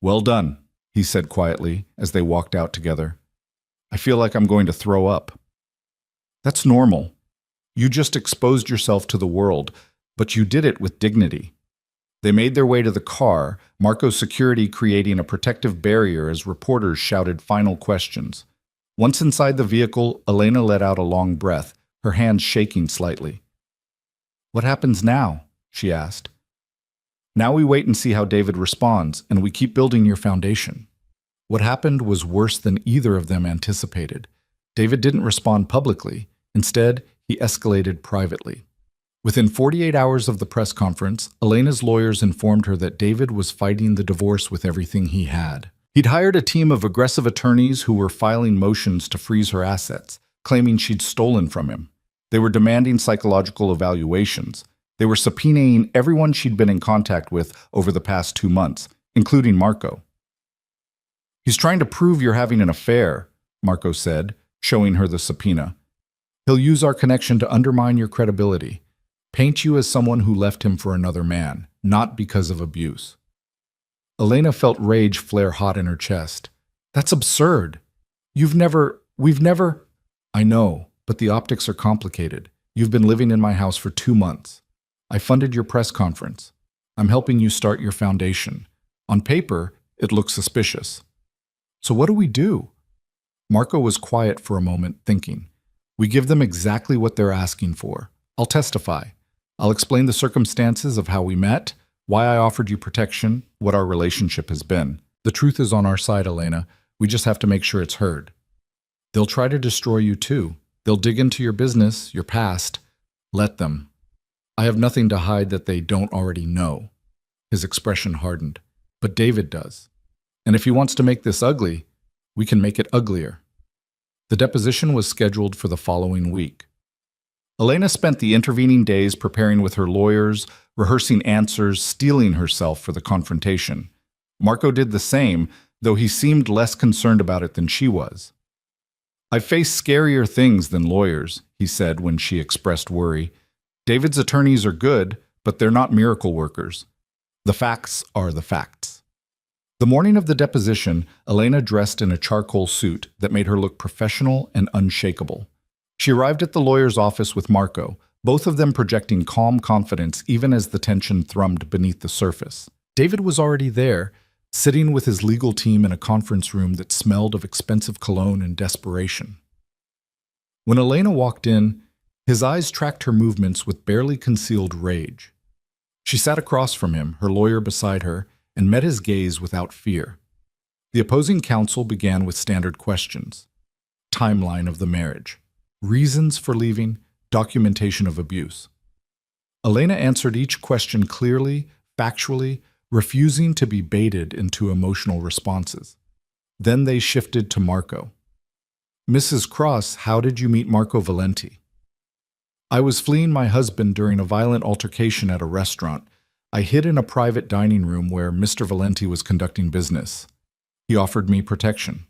Well done, he said quietly as they walked out together. I feel like I'm going to throw up. That's normal. You just exposed yourself to the world, but you did it with dignity. They made their way to the car, Marco's security creating a protective barrier as reporters shouted final questions. Once inside the vehicle, Elena let out a long breath, her hands shaking slightly. What happens now? She asked. Now we wait and see how David responds, and we keep building your foundation. What happened was worse than either of them anticipated. David didn't respond publicly. Instead, he escalated privately. Within 48 hours of the press conference, Elena's lawyers informed her that David was fighting the divorce with everything he had. He'd hired a team of aggressive attorneys who were filing motions to freeze her assets, claiming she'd stolen from him. They were demanding psychological evaluations. They were subpoenaing everyone she'd been in contact with over the past 2 months, including Marco. He's trying to prove you're having an affair, Marco said, showing her the subpoena. He'll use our connection to undermine your credibility, paint you as someone who left him for another man, not because of abuse. Elena felt rage flare hot in her chest. That's absurd. We've never... I know, but the optics are complicated. You've been living in my house for 2 months. I funded your press conference. I'm helping you start your foundation. On paper, it looks suspicious. So what do we do? Marco was quiet for a moment, thinking. We give them exactly what they're asking for. I'll testify. I'll explain the circumstances of how we met, why I offered you protection, what our relationship has been. The truth is on our side, Elena. We just have to make sure it's heard. They'll try to destroy you too. They'll dig into your business, your past. Let them. I have nothing to hide that they don't already know. His expression hardened. But David does. And if he wants to make this ugly, we can make it uglier. The deposition was scheduled for the following week. Elena spent the intervening days preparing with her lawyers, rehearsing answers, steeling herself for the confrontation. Marco did the same, though he seemed less concerned about it than she was. I've faced scarier things than lawyers, he said when she expressed worry. David's attorneys are good, but they're not miracle workers. The facts are the facts. The morning of the deposition, Elena dressed in a charcoal suit that made her look professional and unshakable. She arrived at the lawyer's office with Marco, both of them projecting calm confidence even as the tension thrummed beneath the surface. David was already there, sitting with his legal team in a conference room that smelled of expensive cologne and desperation. When Elena walked in, his eyes tracked her movements with barely concealed rage. She sat across from him, her lawyer beside her, and met his gaze without fear. The opposing counsel began with standard questions. Timeline of the marriage. Reasons for leaving. Documentation of abuse. Elena answered each question clearly, factually, refusing to be baited into emotional responses. Then they shifted to Marco. Mrs. Cross, how did you meet Marco Valenti? I was fleeing my husband during a violent altercation at a restaurant. I hid in a private dining room where Mr. Valenti was conducting business. He offered me protection.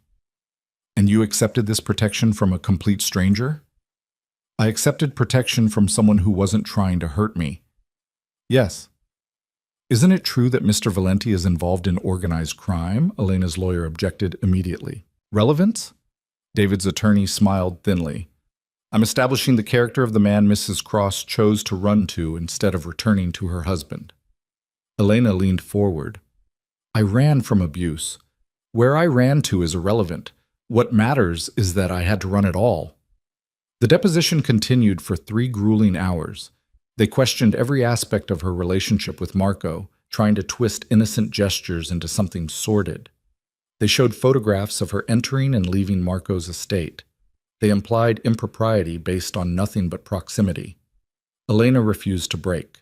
And you accepted this protection from a complete stranger? I accepted protection from someone who wasn't trying to hurt me. Yes. Isn't it true that Mr. Valenti is involved in organized crime? Elena's lawyer objected immediately. Relevance? David's attorney smiled thinly. I'm establishing the character of the man Mrs. Cross chose to run to instead of returning to her husband. Elena leaned forward. I ran from abuse. Where I ran to is irrelevant. What matters is that I had to run at all. The deposition continued for 3 grueling hours. They questioned every aspect of her relationship with Marco, trying to twist innocent gestures into something sordid. They showed photographs of her entering and leaving Marco's estate. They implied impropriety based on nothing but proximity. Elena refused to break.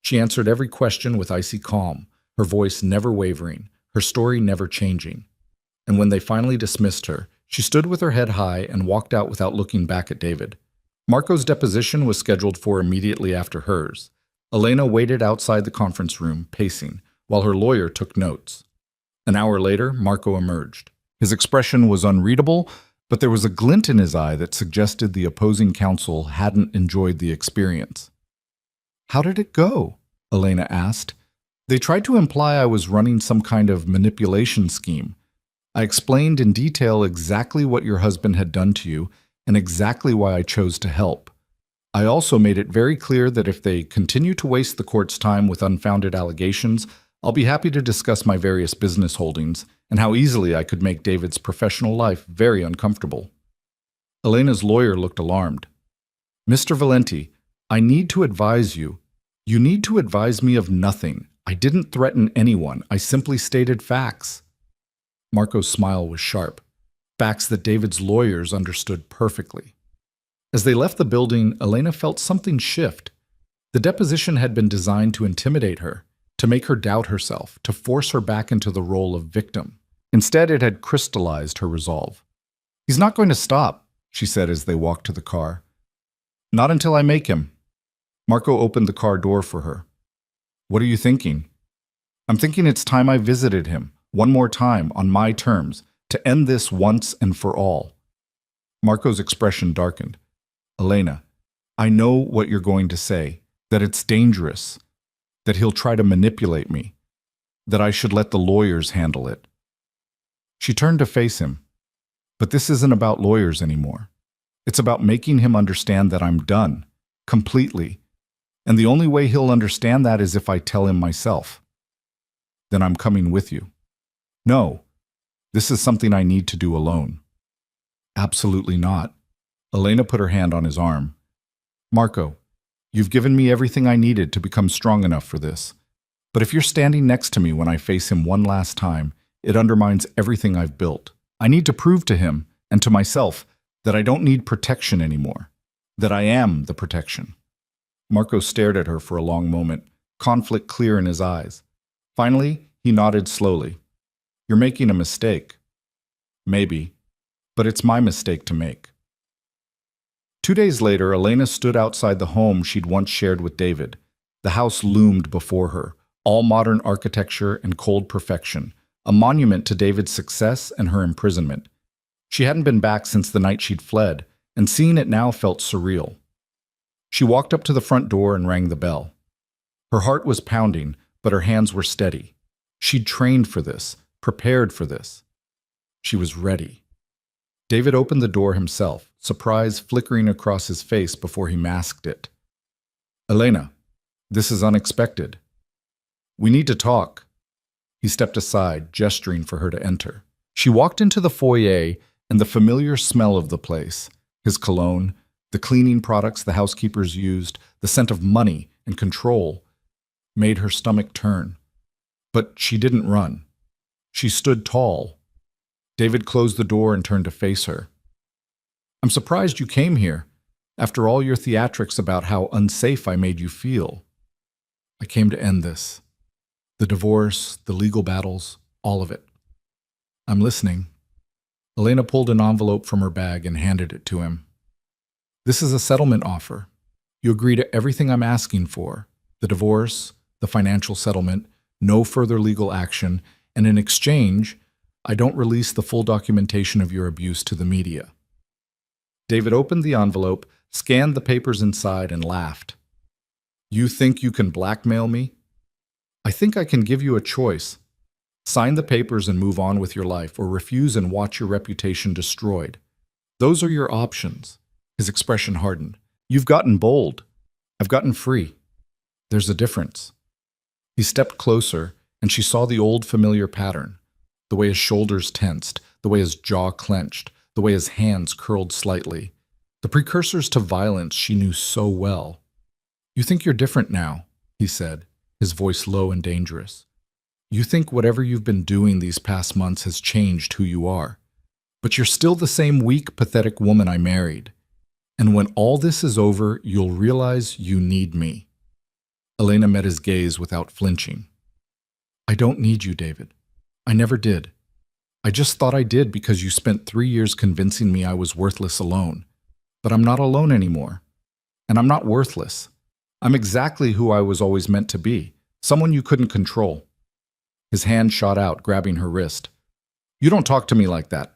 She answered every question with icy calm, her voice never wavering, her story never changing. And when they finally dismissed her, she stood with her head high and walked out without looking back at David. Marco's deposition was scheduled for immediately after hers. Elena waited outside the conference room, pacing, while her lawyer took notes. An hour later, Marco emerged. His expression was unreadable, but there was a glint in his eye that suggested the opposing counsel hadn't enjoyed the experience. How did it go? Elena asked. They tried to imply I was running some kind of manipulation scheme. I explained in detail exactly what your husband had done to you and exactly why I chose to help. I also made it very clear that if they continue to waste the court's time with unfounded allegations, I'll be happy to discuss my various business holdings and how easily I could make David's professional life very uncomfortable. Elena's lawyer looked alarmed. Mr. Valenti, I need to advise you. You need to advise me of nothing. I didn't threaten anyone. I simply stated facts. Marco's smile was sharp. Facts that David's lawyers understood perfectly. As they left the building, Elena felt something shift. The deposition had been designed to intimidate her, to make her doubt herself, to force her back into the role of victim. Instead, it had crystallized her resolve. He's not going to stop, she said as they walked to the car. Not until I make him. Marco opened the car door for her. What are you thinking? I'm thinking it's time I visited him, one more time, on my terms, to end this once and for all. Marco's expression darkened. Elena, I know what you're going to say, that it's dangerous, that he'll try to manipulate me, that I should let the lawyers handle it. She turned to face him. But this isn't about lawyers anymore. It's about making him understand that I'm done, completely. And the only way he'll understand that is if I tell him myself. Then I'm coming with you. No, This is something I need to do alone. Absolutely not. Elena put her hand on his arm. Marco, you've given me everything I needed to become strong enough for this. But if you're standing next to me when I face him one last time, it undermines everything I've built. I need to prove to him and to myself that I don't need protection anymore, that I am the protection. Marco stared at her for a long moment, conflict clear in his eyes. Finally, he nodded slowly. You're making a mistake. Maybe, but it's my mistake to make. 2 days later, Elena stood outside the home she'd once shared with David. The house loomed before her, all modern architecture and cold perfection, a monument to David's success and her imprisonment. She hadn't been back since the night she'd fled, and seeing it now felt surreal. She walked up to the front door and rang the bell. Her heart was pounding, but her hands were steady. She'd trained for this, prepared for this. She was ready. David opened the door himself, surprise flickering across his face before he masked it. Elena, this is unexpected. We need to talk. He stepped aside, gesturing for her to enter. She walked into the foyer, and the familiar smell of the place, his cologne, the cleaning products the housekeepers used, the scent of money and control, made her stomach turn. But she didn't run. She stood tall. David closed the door and turned to face her. I'm surprised you came here, after all your theatrics about how unsafe I made you feel. I came to end this. The divorce, the legal battles, all of it. I'm listening. Elena pulled an envelope from her bag and handed it to him. This is a settlement offer. You agree to everything I'm asking for, the divorce, the financial settlement, no further legal action, and in exchange, I don't release the full documentation of your abuse to the media. David opened the envelope, scanned the papers inside, and laughed. You think you can blackmail me? I think I can give you a choice. Sign the papers and move on with your life, or refuse and watch your reputation destroyed. Those are your options. His expression hardened. You've gotten bold. I've gotten free. There's a difference. He stepped closer, and she saw the old familiar pattern. The way his shoulders tensed, the way his jaw clenched, the way his hands curled slightly. The precursors to violence she knew so well. You think you're different now, he said, his voice low and dangerous. You think whatever you've been doing these past months has changed who you are. But you're still the same weak, pathetic woman I married. And when all this is over, you'll realize you need me. Elena met his gaze without flinching. I don't need you, David. I never did. I just thought I did because you spent 3 years convincing me I was worthless alone. But I'm not alone anymore. And I'm not worthless. I'm exactly who I was always meant to be, someone you couldn't control. His hand shot out, grabbing her wrist. You don't talk to me like that.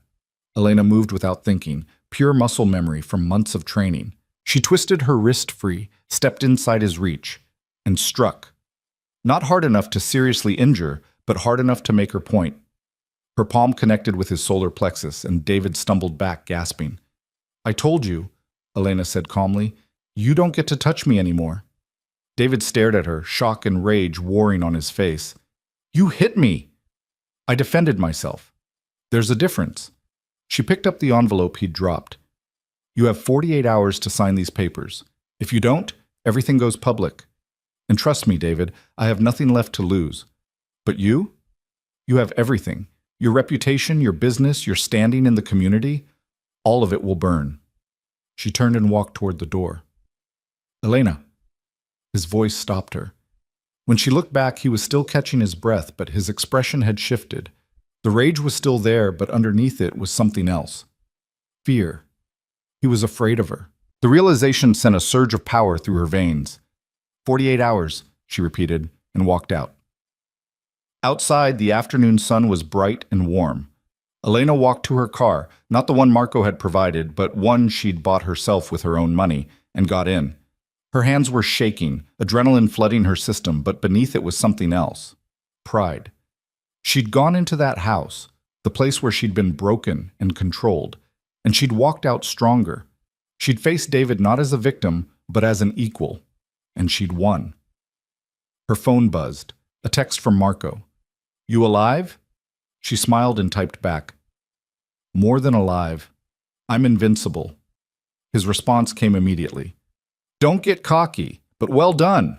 Elena moved without thinking, pure muscle memory from months of training. She twisted her wrist free, stepped inside his reach, and struck. Not hard enough to seriously injure, but hard enough to make her point. Her palm connected with his solar plexus, and David stumbled back, gasping. I told you, Elena said calmly, you don't get to touch me anymore. David stared at her, shock and rage warring on his face. You hit me! I defended myself. There's a difference. She picked up the envelope he'd dropped. You have 48 hours to sign these papers. If you don't, everything goes public. And trust me, David, I have nothing left to lose. But you? You have everything. Your reputation, your business, your standing in the community, all of it will burn. She turned and walked toward the door. Elena. His voice stopped her. When she looked back, he was still catching his breath, but his expression had shifted. The rage was still there, but underneath it was something else. Fear. He was afraid of her. The realization sent a surge of power through her veins. 48 hours, she repeated, and walked out. Outside, the afternoon sun was bright and warm. Elena walked to her car, not the one Marco had provided, but one she'd bought herself with her own money, and got in. Her hands were shaking, adrenaline flooding her system, but beneath it was something else. Pride. She'd gone into that house, the place where she'd been broken and controlled, and she'd walked out stronger. She'd faced David not as a victim, but as an equal, and she'd won. Her phone buzzed, a text from Marco. You alive? She smiled and typed back, "More than alive. I'm invincible." His response came immediately. "Don't get cocky, but well done."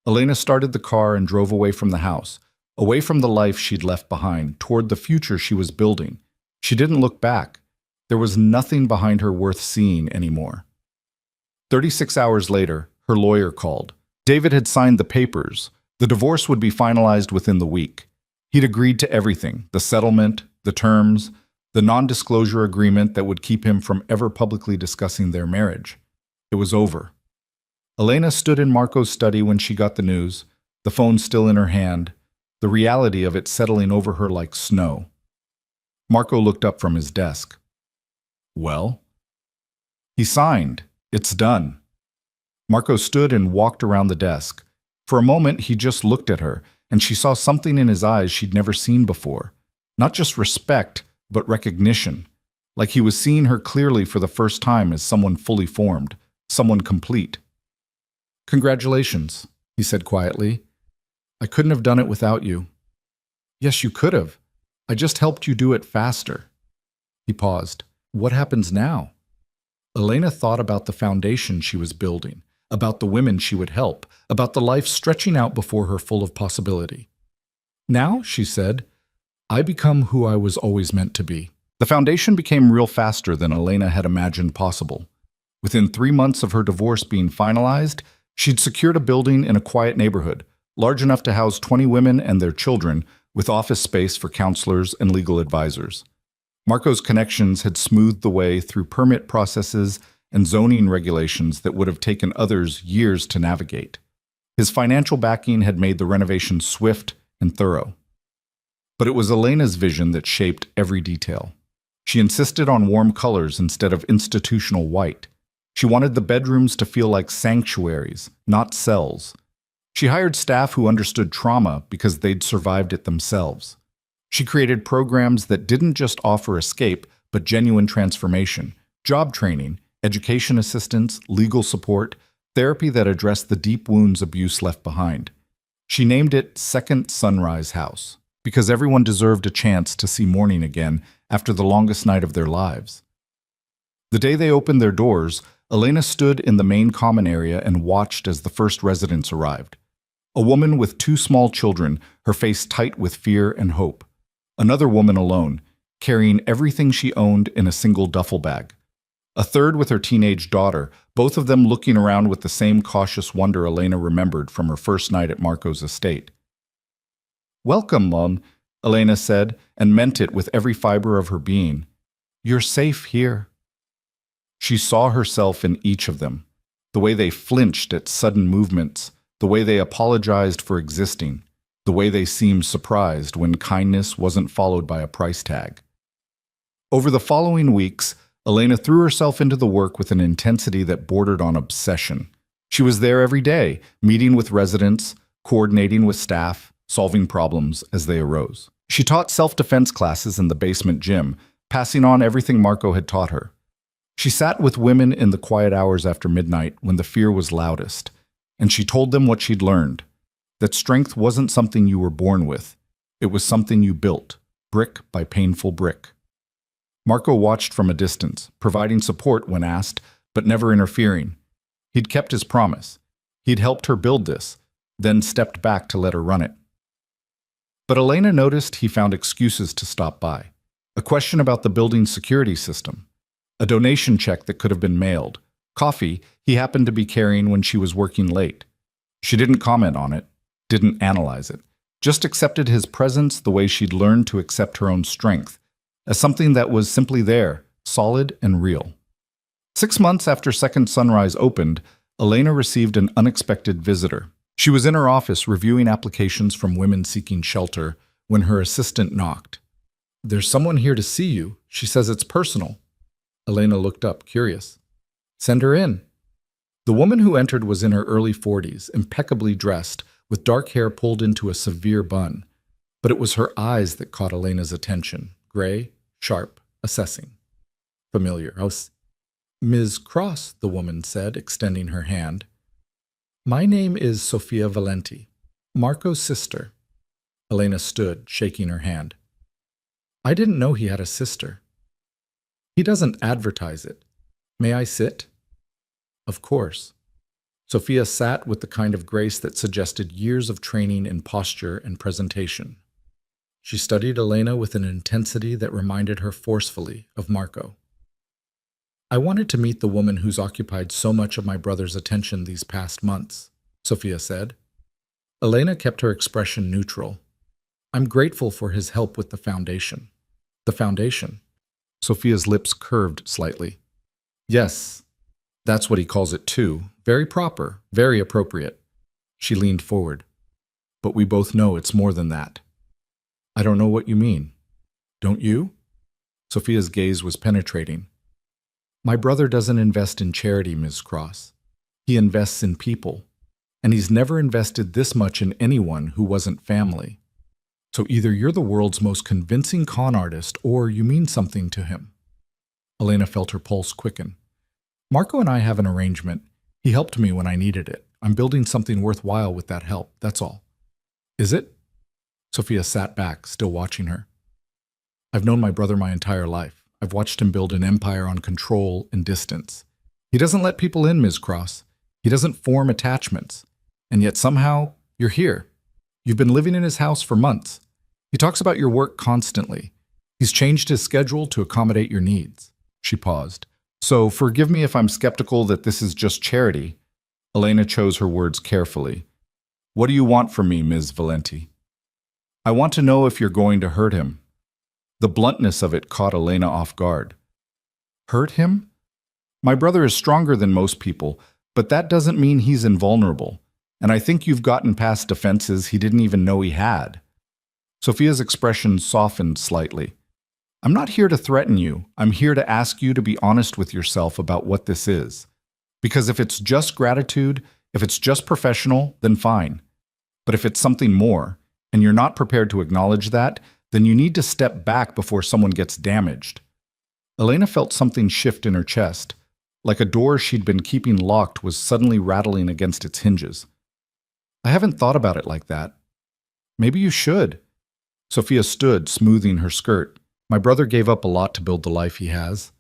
Elena started the car and drove away from the house, away from the life she'd left behind, toward the future she was building. She didn't look back. There was nothing behind her worth seeing anymore. 36 hours later, her lawyer called. David had signed the papers. The divorce would be finalized within the week. He'd agreed to everything, the settlement, the terms, the non-disclosure agreement that would keep him from ever publicly discussing their marriage. It was over. Elena stood in Marco's study when she got the news, the phone still in her hand, the reality of it settling over her like snow. Marco looked up from his desk. "Well?" "He signed. It's done." Marco stood and walked around the desk. For a moment, he just looked at her, and she saw something in his eyes she'd never seen before. Not just respect, but recognition. Like he was seeing her clearly for the first time as someone fully formed, someone complete. "Congratulations," he said quietly. "I couldn't have done it without you." "Yes, you could have. I just helped you do it faster." He paused. "What happens now?" Elena thought about the foundation she was building, about the women she would help, about the life stretching out before her full of possibility. "Now," she said, "I become who I was always meant to be." The foundation became real faster than Elena had imagined possible. Within 3 months of her divorce being finalized, she'd secured a building in a quiet neighborhood, large enough to house 20 women and their children, with office space for counselors and legal advisors. Marco's connections had smoothed the way through permit processes and zoning regulations that would have taken others years to navigate. His financial backing had made the renovation swift and thorough. But it was Elena's vision that shaped every detail. She insisted on warm colors instead of institutional white. She wanted the bedrooms to feel like sanctuaries, not cells. She hired staff who understood trauma because they'd survived it themselves. She created programs that didn't just offer escape, but genuine transformation, job training, education assistance, legal support, therapy that addressed the deep wounds abuse left behind. She named it Second Sunrise House, because everyone deserved a chance to see morning again after the longest night of their lives. The day they opened their doors, Elena stood in the main common area and watched as the first residents arrived. A woman with 2 small children, her face tight with fear and hope. Another woman alone, carrying everything she owned in a single duffel bag. A third with her teenage daughter, both of them looking around with the same cautious wonder Elena remembered from her first night at Marco's estate. "Welcome, Lon," Elena said, and meant it with every fiber of her being. "You're safe here." She saw herself in each of them, the way they flinched at sudden movements, the way they apologized for existing, the way they seemed surprised when kindness wasn't followed by a price tag. Over the following weeks, Elena threw herself into the work with an intensity that bordered on obsession. She was there every day, meeting with residents, coordinating with staff, solving problems as they arose. She taught self-defense classes in the basement gym, passing on everything Marco had taught her. She sat with women in the quiet hours after midnight when the fear was loudest, and she told them what she'd learned, that strength wasn't something you were born with. It was something you built, brick by painful brick. Marco watched from a distance, providing support when asked, but never interfering. He'd kept his promise. He'd helped her build this, then stepped back to let her run it. But Elena noticed he found excuses to stop by. A question about the building's security system. A donation check that could have been mailed. Coffee he happened to be carrying when she was working late. She didn't comment on it, didn't analyze it, just accepted his presence the way she'd learned to accept her own strength, as something that was simply there, solid and real. 6 months after Second Sunrise opened, Elena received an unexpected visitor. She was in her office reviewing applications from women seeking shelter when her assistant knocked. "There's someone here to see you. She says it's personal." Elena looked up, curious. "Send her in." The woman who entered was in her early 40s, impeccably dressed, with dark hair pulled into a severe bun. But it was her eyes that caught Elena's attention, gray, sharp, assessing. Familiar. "Ms. Cross," the woman said, extending her hand. "My name is Sofia Valenti, Marco's sister." Elena stood, shaking her hand. I didn't know he had a sister. He doesn't advertise it. May I sit? Of course. Sophia sat with the kind of grace that suggested years of training in posture and presentation. She studied Elena with an intensity that reminded her forcefully of Marco. I wanted to meet the woman who's occupied so much of my brother's attention these past months, Sophia said. Elena kept her expression neutral. I'm grateful for his help with the foundation. The foundation? Sophia's lips curved slightly. Yes, that's what he calls it too. Very proper, very appropriate. She leaned forward. But we both know it's more than that. I don't know what you mean. Don't you? Sophia's gaze was penetrating. My brother doesn't invest in charity, Ms. Cross. He invests in people. And he's never invested this much in anyone who wasn't family. So either you're the world's most convincing con artist or you mean something to him. Elena felt her pulse quicken. Marco and I have an arrangement. He helped me when I needed it. I'm building something worthwhile with that help, that's all. Is it? Sophia sat back, still watching her. I've known my brother my entire life. I've watched him build an empire on control and distance. He doesn't let people in, Ms. Cross. He doesn't form attachments. And yet somehow, you're here. You've been living in his house for months. He talks about your work constantly. He's changed his schedule to accommodate your needs. She paused. So forgive me if I'm skeptical that this is just charity. Elena chose her words carefully. What do you want from me, Ms. Valenti? I want to know if you're going to hurt him. The bluntness of it caught Elena off guard. Hurt him? My brother is stronger than most people, but that doesn't mean he's invulnerable. And I think you've gotten past defenses he didn't even know he had. Sophia's expression softened slightly. I'm not here to threaten you. I'm here to ask you to be honest with yourself about what this is. Because if it's just gratitude, if it's just professional, then fine. But if it's something more, and you're not prepared to acknowledge that, then you need to step back before someone gets damaged. Elena felt something shift in her chest, like a door she'd been keeping locked was suddenly rattling against its hinges. I haven't thought about it like that. Maybe you should. Sophia stood, smoothing her skirt. My brother gave up a lot to build the life he has.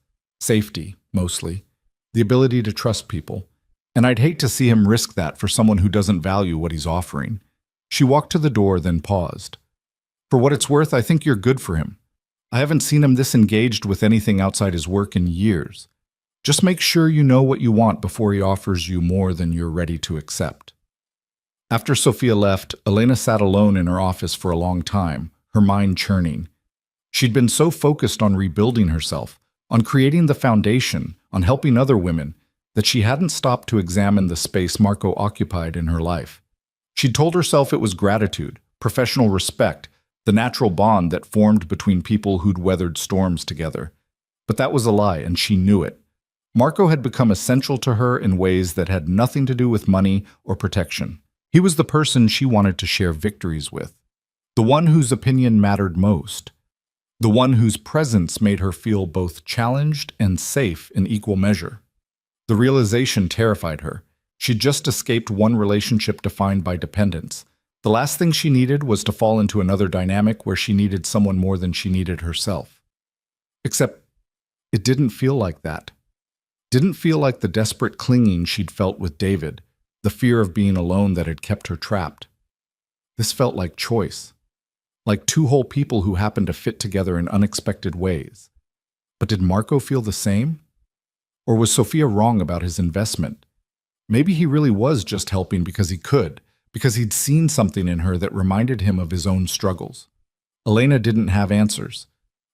Safety, mostly. The ability to trust people. And I'd hate to see him risk that for someone who doesn't value what he's offering. She walked to the door, then paused. For what it's worth, I think you're good for him. I haven't seen him this engaged with anything outside his work in years. Just make sure you know what you want before he offers you more than you're ready to accept. After Sophia left, Elena sat alone in her office for a long time, her mind churning. She'd been so focused on rebuilding herself, on creating the foundation, on helping other women, that she hadn't stopped to examine the space Marco occupied in her life. She'd told herself it was gratitude, professional respect, the natural bond that formed between people who'd weathered storms together. But that was a lie, and she knew it. Marco had become essential to her in ways that had nothing to do with money or protection. He was the person she wanted to share victories with, the one whose opinion mattered most, the one whose presence made her feel both challenged and safe in equal measure. The realization terrified her. She'd just escaped one relationship defined by dependence. The last thing she needed was to fall into another dynamic where she needed someone more than she needed herself. Except, it didn't feel like that. Didn't feel like the desperate clinging she'd felt with David, the fear of being alone that had kept her trapped. This felt like choice, like two whole people who happened to fit together in unexpected ways. But did Marco feel the same? Or was Sophia wrong about his investment? Maybe he really was just helping because he could, because he'd seen something in her that reminded him of his own struggles. Elena didn't have answers,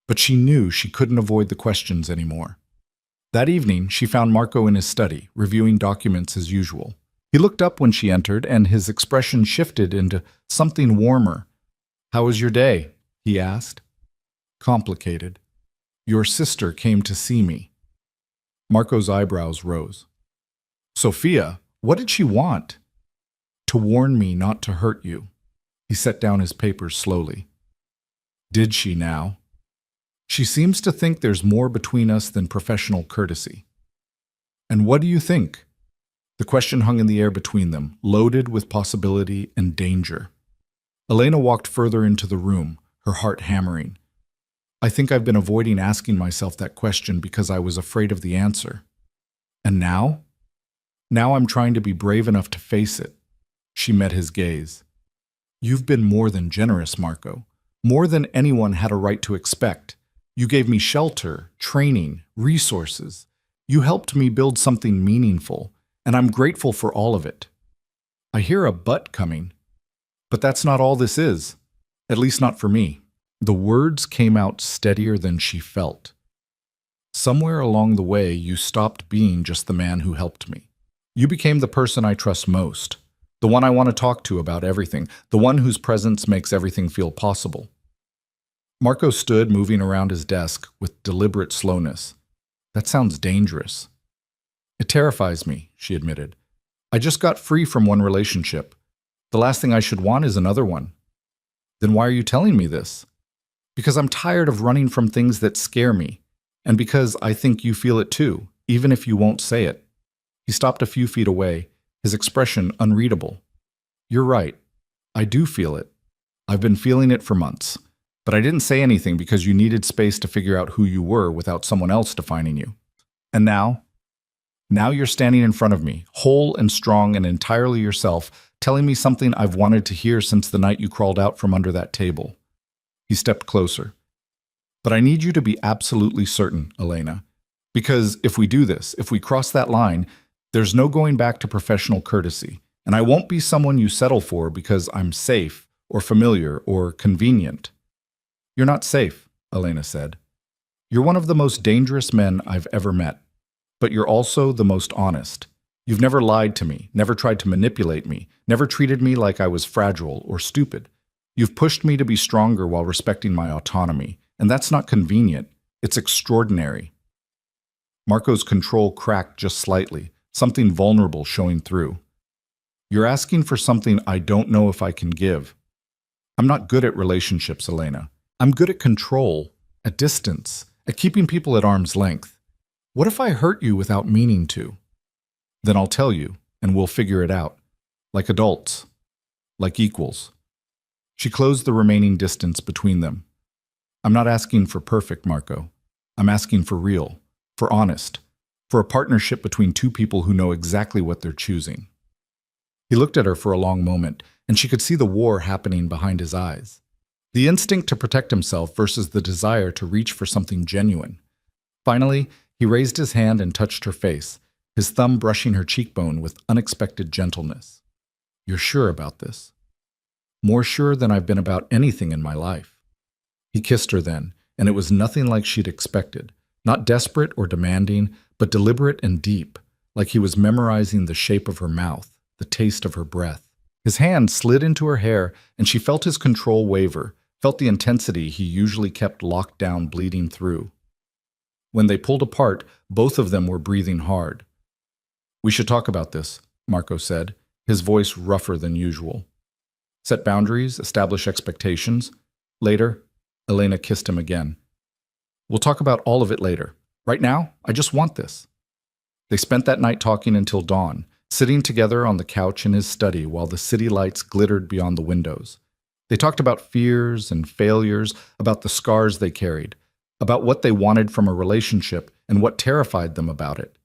but she knew she couldn't avoid the questions anymore. That evening, she found Marco in his study, reviewing documents as usual. He looked up when she entered, and his expression shifted into something warmer. "How was your day?" he asked. "Complicated. Your sister came to see me." Marco's eyebrows rose. "Sophia, what did she want?" "To warn me not to hurt you." He set down his papers slowly. "Did she now?" "She seems to think there's more between us than professional courtesy." "And what do you think?" The question hung in the air between them, loaded with possibility and danger. Elena walked further into the room, her heart hammering. I think I've been avoiding asking myself that question because I was afraid of the answer. And now? Now I'm trying to be brave enough to face it. She met his gaze. You've been more than generous, Marco. More than anyone had a right to expect. You gave me shelter, training, resources. You helped me build something meaningful, and I'm grateful for all of it. I hear a but coming. But that's not all this is. At least not for me. The words came out steadier than she felt. Somewhere along the way, you stopped being just the man who helped me. You became the person I trust most, the one I want to talk to about everything, the one whose presence makes everything feel possible. Marco stood moving around his desk with deliberate slowness. That sounds dangerous. It terrifies me, she admitted. I just got free from one relationship. The last thing I should want is another one. Then why are you telling me this? Because I'm tired of running from things that scare me, and because I think you feel it too, even if you won't say it. He stopped a few feet away, his expression unreadable. You're right. I do feel it. I've been feeling it for months. But I didn't say anything because you needed space to figure out who you were without someone else defining you. And now? Now you're standing in front of me, whole and strong and entirely yourself, telling me something I've wanted to hear since the night you crawled out from under that table. He stepped closer. But I need you to be absolutely certain, Elena. Because if we do this, if we cross that line, there's no going back to professional courtesy. And I won't be someone you settle for because I'm safe or familiar or convenient. You're not safe, Elena said. You're one of the most dangerous men I've ever met. But you're also the most honest. You've never lied to me, never tried to manipulate me, never treated me like I was fragile or stupid. You've pushed me to be stronger while respecting my autonomy, and that's not convenient, it's extraordinary. Marco's control cracked just slightly, something vulnerable showing through. You're asking for something I don't know if I can give. I'm not good at relationships, Elena. I'm good at control, at distance, at keeping people at arm's length. What if I hurt you without meaning to? Then I'll tell you, and we'll figure it out. Like adults. Like equals. She closed the remaining distance between them. I'm not asking for perfect, Marco. I'm asking for real, for honest, for a partnership between two people who know exactly what they're choosing. He looked at her for a long moment, and she could see the war happening behind his eyes. The instinct to protect himself versus the desire to reach for something genuine. Finally, he raised his hand and touched her face, his thumb brushing her cheekbone with unexpected gentleness. You're sure about this? More sure than I've been about anything in my life. He kissed her then, and it was nothing like she'd expected. Not desperate or demanding, but deliberate and deep, like he was memorizing the shape of her mouth, the taste of her breath. His hand slid into her hair, and she felt his control waver, felt the intensity he usually kept locked down bleeding through. When they pulled apart, both of them were breathing hard. We should talk about this, Marco said, his voice rougher than usual. Set boundaries, establish expectations. Later, Elena kissed him again. We'll talk about all of it later. Right now, I just want this. They spent that night talking until dawn, sitting together on the couch in his study while the city lights glittered beyond the windows. They talked about fears and failures, about the scars they carried, about what they wanted from a relationship and what terrified them about it.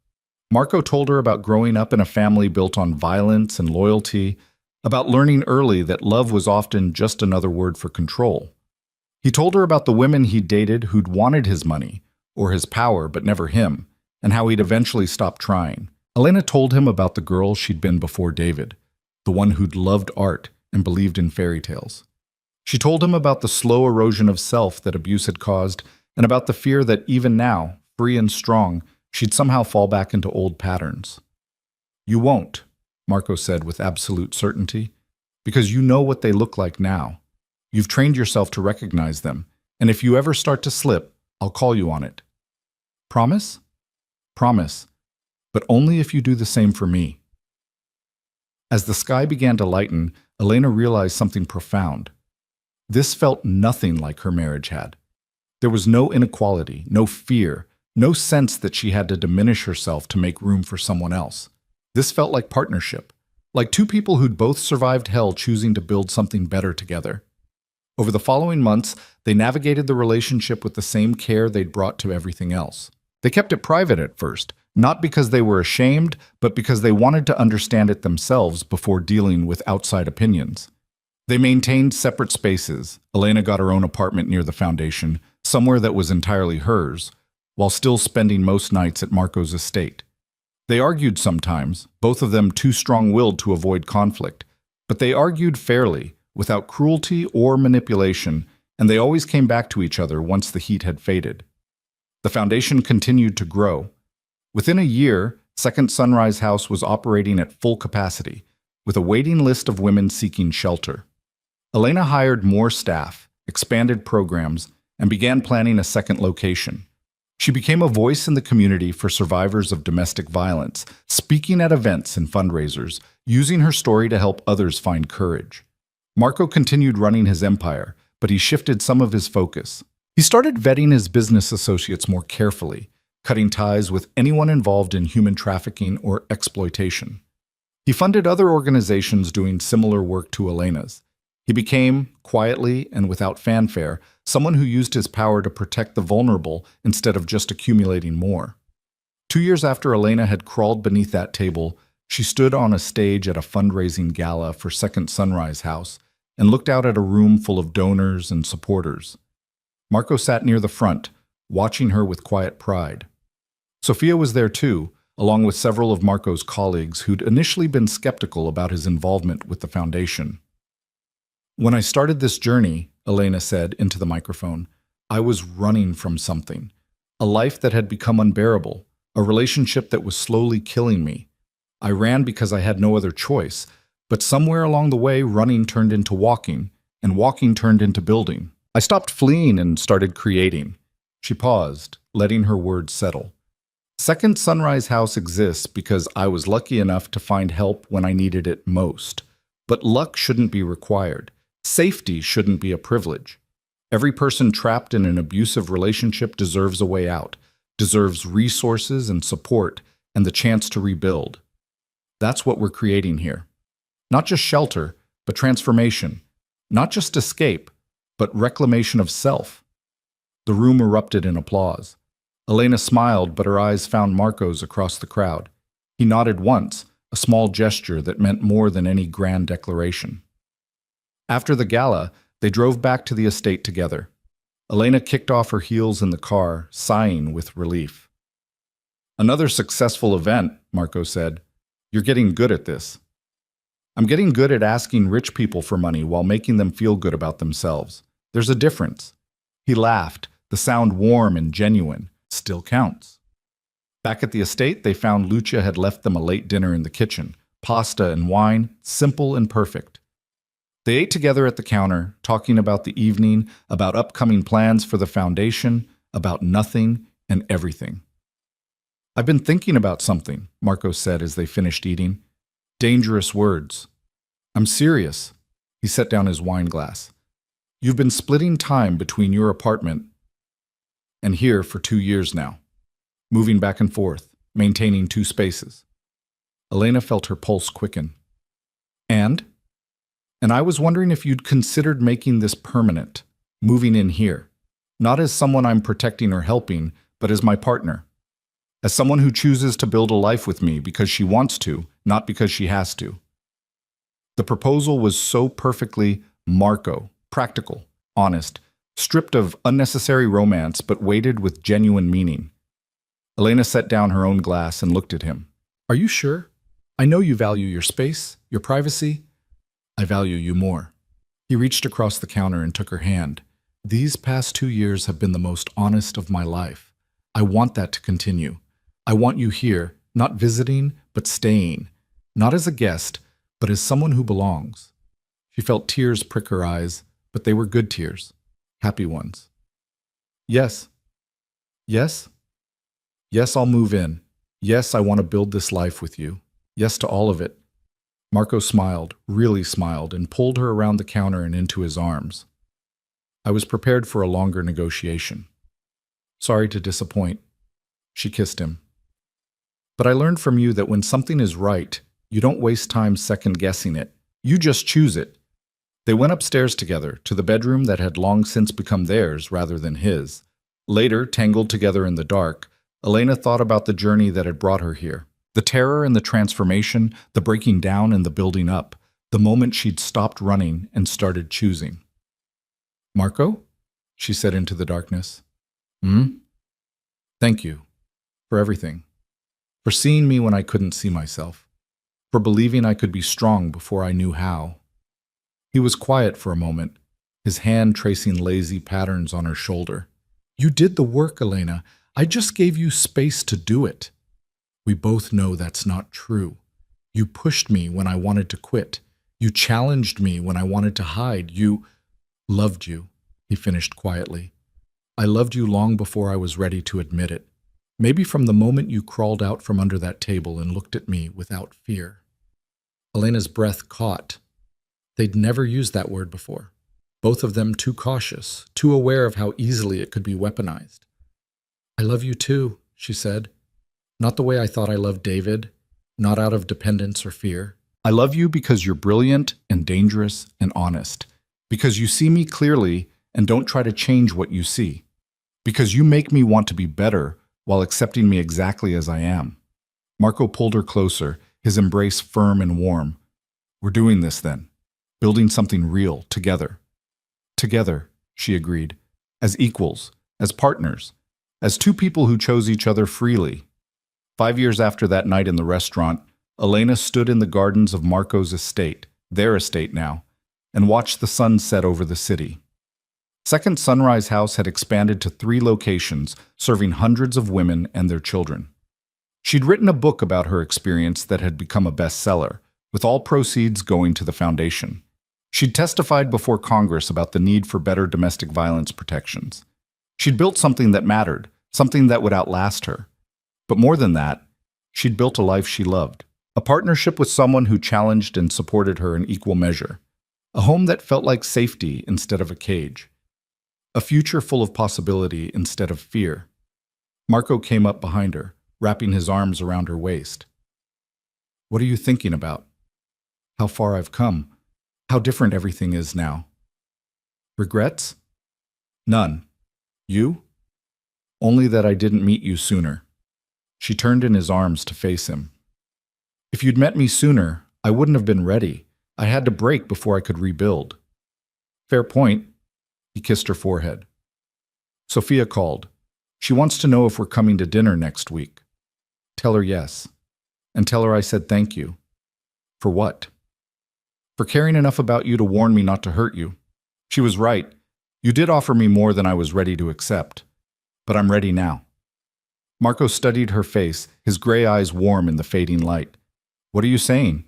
Marco told her about growing up in a family built on violence and loyalty, about learning early that love was often just another word for control. He told her about the women he'd dated who'd wanted his money or his power but never him, and how he'd eventually stopped trying. Elena told him about the girl she'd been before David, the one who'd loved art and believed in fairy tales. She told him about the slow erosion of self that abuse had caused, and about the fear that even now, free and strong, she'd somehow fall back into old patterns. You won't, Marco said with absolute certainty, because you know what they look like now. You've trained yourself to recognize them, and if you ever start to slip, I'll call you on it. Promise? Promise, but only if you do the same for me. As the sky began to lighten, Elena realized something profound. This felt nothing like her marriage had. There was no inequality, no fear, no sense that she had to diminish herself to make room for someone else. This felt like partnership, like two people who'd both survived hell choosing to build something better together. Over the following months, they navigated the relationship with the same care they'd brought to everything else. They kept it private at first, not because they were ashamed, but because they wanted to understand it themselves before dealing with outside opinions. They maintained separate spaces. Elena got her own apartment near the foundation, somewhere that was entirely hers, while still spending most nights at Marco's estate. They argued sometimes, both of them too strong-willed to avoid conflict, but they argued fairly, without cruelty or manipulation, and they always came back to each other once the heat had faded. The foundation continued to grow. Within a year, Second Sunrise House was operating at full capacity, with a waiting list of women seeking shelter. Elena hired more staff, expanded programs, and began planning a second location. She became a voice in the community for survivors of domestic violence, speaking at events and fundraisers, using her story to help others find courage. Marco continued running his empire, but he shifted some of his focus. He started vetting his business associates more carefully, cutting ties with anyone involved in human trafficking or exploitation. He funded other organizations doing similar work to Elena's. He became, quietly and without fanfare, someone who used his power to protect the vulnerable instead of just accumulating more. 2 years after Elena had crawled beneath that table, she stood on a stage at a fundraising gala for Second Sunrise House and looked out at a room full of donors and supporters. Marco sat near the front, watching her with quiet pride. Sophia was there too, along with several of Marco's colleagues who'd initially been skeptical about his involvement with the foundation. "When I started this journey," Elena said into the microphone, "I was running from something. A life that had become unbearable, a relationship that was slowly killing me. I ran because I had no other choice, but somewhere along the way running turned into walking, and walking turned into building. I stopped fleeing and started creating." She paused, letting her words settle. "Second Sunrise House exists because I was lucky enough to find help when I needed it most. But luck shouldn't be required. Safety shouldn't be a privilege. Every person trapped in an abusive relationship deserves a way out, deserves resources and support, and the chance to rebuild. That's what we're creating here. Not just shelter, but transformation. Not just escape, but reclamation of self." The room erupted in applause. Elena smiled, but her eyes found Marco's across the crowd. He nodded once, a small gesture that meant more than any grand declaration. After the gala, they drove back to the estate together. Elena kicked off her heels in the car, sighing with relief. "Another successful event," Marco said. "You're getting good at this." "I'm getting good at asking rich people for money while making them feel good about themselves. There's a difference." He laughed, the sound warm and genuine. "Still counts." Back at the estate, they found Lucia had left them a late dinner in the kitchen. Pasta and wine, simple and perfect. They ate together at the counter, talking about the evening, about upcoming plans for the foundation, about nothing and everything. "I've been thinking about something," Marco said as they finished eating. "Dangerous words." "I'm serious." He set down his wine glass. "You've been splitting time between your apartment and here for 2 years now, moving back and forth, maintaining 2 spaces." Elena felt her pulse quicken. And I was wondering if you'd considered making this permanent, moving in here, not as someone I'm protecting or helping, but as my partner, as someone who chooses to build a life with me because she wants to, not because she has to." The proposal was so perfectly Marco, practical, honest, stripped of unnecessary romance but weighted with genuine meaning. Elena set down her own glass and looked at him. "Are you sure? I know you value your space, your privacy. I value you more." He reached across the counter and took her hand. "These past 2 years have been the most honest of my life. I want that to continue. I want you here, not visiting, but staying. Not as a guest, but as someone who belongs." She felt tears prick her eyes, but they were good tears, happy ones. "Yes. Yes? Yes, I'll move in. Yes, I want to build this life with you. Yes to all of it." Marco smiled, really smiled, and pulled her around the counter and into his arms. "I was prepared for a longer negotiation. Sorry to disappoint." She kissed him. "But I learned from you that when something is right, you don't waste time second-guessing it. You just choose it. They went upstairs together, to the bedroom that had long since become theirs rather than his. Later, tangled together in the dark, Elena thought about the journey that had brought her here. The terror and the transformation, the breaking down and the building up, the moment she'd stopped running and started choosing. "Marco?" she said into the darkness. "Hmm? Thank you. For everything. For seeing me when I couldn't see myself. For believing I could be strong before I knew how." He was quiet for a moment, his hand tracing lazy patterns on her shoulder. "You did the work, Elena. I just gave you space to do it." "We both know that's not true. You pushed me when I wanted to quit. You challenged me when I wanted to hide. You loved you," he finished quietly. "I loved you long before I was ready to admit it. Maybe from the moment you crawled out from under that table and looked at me without fear." Elena's breath caught. They'd never used that word before. Both of them too cautious, too aware of how easily it could be weaponized. "I love you too," she said. "Not the way I thought I loved David, not out of dependence or fear. I love you because you're brilliant and dangerous and honest. Because you see me clearly and don't try to change what you see. Because you make me want to be better while accepting me exactly as I am." Marco pulled her closer, his embrace firm and warm. "We're doing this then. Building something real, together." "Together," she agreed. "As equals, as partners, as two people who chose each other freely." 5 years after that night in the restaurant, Elena stood in the gardens of Marco's estate, their estate now, and watched the sun set over the city. Second Sunrise House had expanded to 3 locations, serving hundreds of women and their children. She'd written a book about her experience that had become a bestseller, with all proceeds going to the foundation. She'd testified before Congress about the need for better domestic violence protections. She'd built something that mattered, something that would outlast her. But more than that, she'd built a life she loved, a partnership with someone who challenged and supported her in equal measure, a home that felt like safety instead of a cage, a future full of possibility instead of fear. Marco came up behind her, wrapping his arms around her waist. "What are you thinking about?" "How far I've come. How different everything is now." "Regrets?" "None. You?" "Only that I didn't meet you sooner." She turned in his arms to face him. "If you'd met me sooner, I wouldn't have been ready. I had to break before I could rebuild." "Fair point." He kissed her forehead. "Sophia called. She wants to know if we're coming to dinner next week." "Tell her yes. And tell her I said thank you." "For what?" "For caring enough about you to warn me not to hurt you. She was right. You did offer me more than I was ready to accept. But I'm ready now." Marco studied her face, his gray eyes warm in the fading light. "What are you saying?"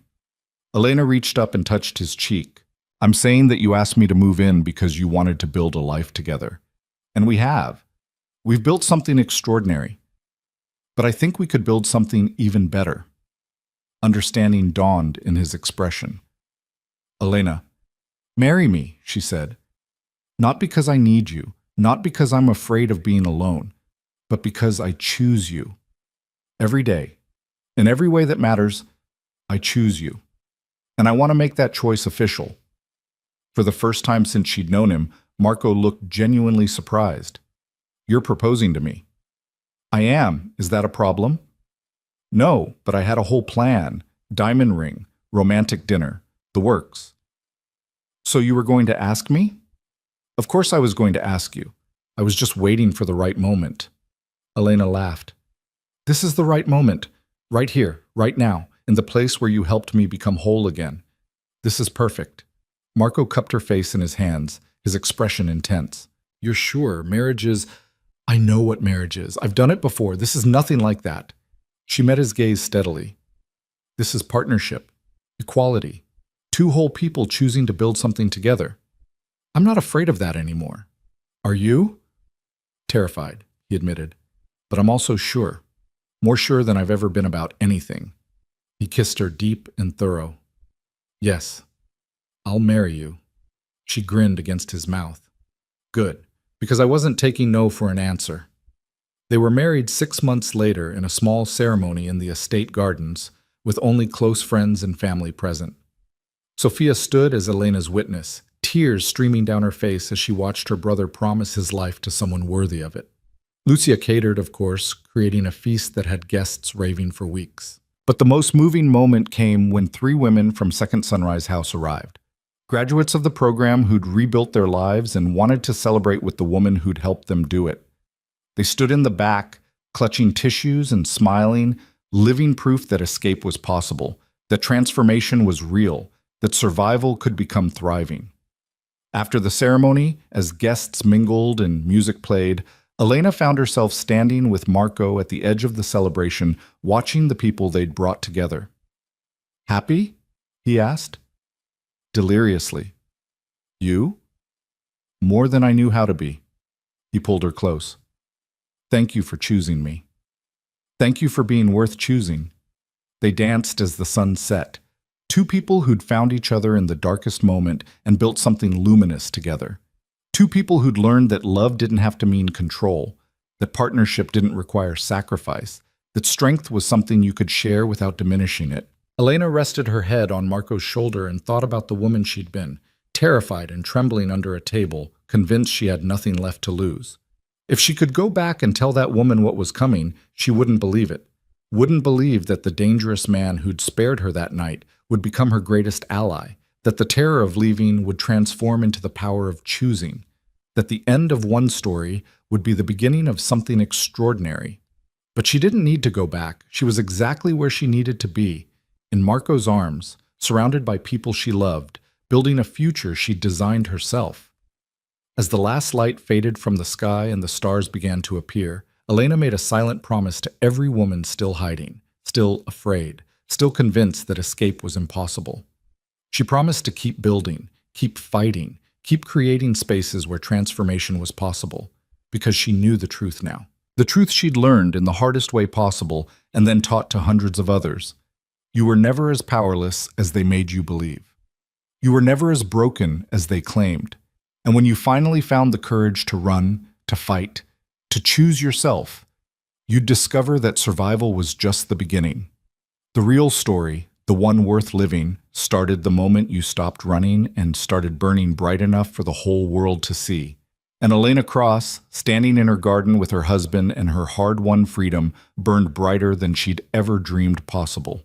Elena reached up and touched his cheek. "I'm saying that you asked me to move in because you wanted to build a life together. And we have. We've built something extraordinary. But I think we could build something even better." Understanding dawned in his expression. "Elena, marry me," she said. "Not because I need you, not because I'm afraid of being alone, but because I choose you. Every day, in every way that matters, I choose you. And I want to make that choice official." For the first time since she'd known him, Marco looked genuinely surprised. "You're proposing to me." "I am. Is that a problem?" "No, but I had a whole plan. Diamond ring, romantic dinner, the works." "So you were going to ask me?" "Of course I was going to ask you. I was just waiting for the right moment." Elena laughed. "This is the right moment. Right here, right now, in the place where you helped me become whole again. This is perfect." Marco cupped her face in his hands, his expression intense. "You're sure marriage is—" "I know what marriage is. I've done it before. This is nothing like that." She met his gaze steadily. "This is partnership, equality, 2 whole people choosing to build something together. I'm not afraid of that anymore." "Are you?" "Terrified," he admitted. "But I'm also sure. More sure than I've ever been about anything." He kissed her deep and thorough. "Yes, I'll marry you." She grinned against his mouth. "Good, because I wasn't taking no for an answer." They were married 6 months later in a small ceremony in the estate gardens, with only close friends and family present. Sophia stood as Elena's witness, tears streaming down her face as she watched her brother promise his life to someone worthy of it. Lucia catered, of course, creating a feast that had guests raving for weeks. But the most moving moment came when 3 women from Second Sunrise House arrived. Graduates of the program who'd rebuilt their lives and wanted to celebrate with the woman who'd helped them do it. They stood in the back, clutching tissues and smiling, living proof that escape was possible, that transformation was real, that survival could become thriving. After the ceremony, as guests mingled and music played, Elena found herself standing with Marco at the edge of the celebration, watching the people they'd brought together. "Happy?" he asked. Deliriously. "You?" "More than I knew how to be." He pulled her close. "Thank you for choosing me. Thank you for being worth choosing." They danced as the sun set. 2 people who'd found each other in the darkest moment and built something luminous together. 2 people who'd learned that love didn't have to mean control, that partnership didn't require sacrifice, that strength was something you could share without diminishing it. Elena rested her head on Marco's shoulder and thought about the woman she'd been, terrified and trembling under a table, convinced she had nothing left to lose. If she could go back and tell that woman what was coming, she wouldn't believe it. Wouldn't believe that the dangerous man who'd spared her that night would become her greatest ally, that the terror of leaving would transform into the power of choosing, that the end of one story would be the beginning of something extraordinary. But she didn't need to go back. She was exactly where she needed to be, in Marco's arms, surrounded by people she loved, building a future she'd designed herself. As the last light faded from the sky and the stars began to appear, Elena made a silent promise to every woman still hiding, still afraid, still convinced that escape was impossible. She promised to keep building, keep fighting, keep creating spaces where transformation was possible, because she knew the truth now. The truth she'd learned in the hardest way possible and then taught to hundreds of others. You were never as powerless as they made you believe. You were never as broken as they claimed. And when you finally found the courage to run, to fight, to choose yourself, you'd discover that survival was just the beginning. The real story, the one worth living, started the moment you stopped running and started burning bright enough for the whole world to see. And Elena Cross, standing in her garden with her husband and her hard-won freedom, burned brighter than she'd ever dreamed possible.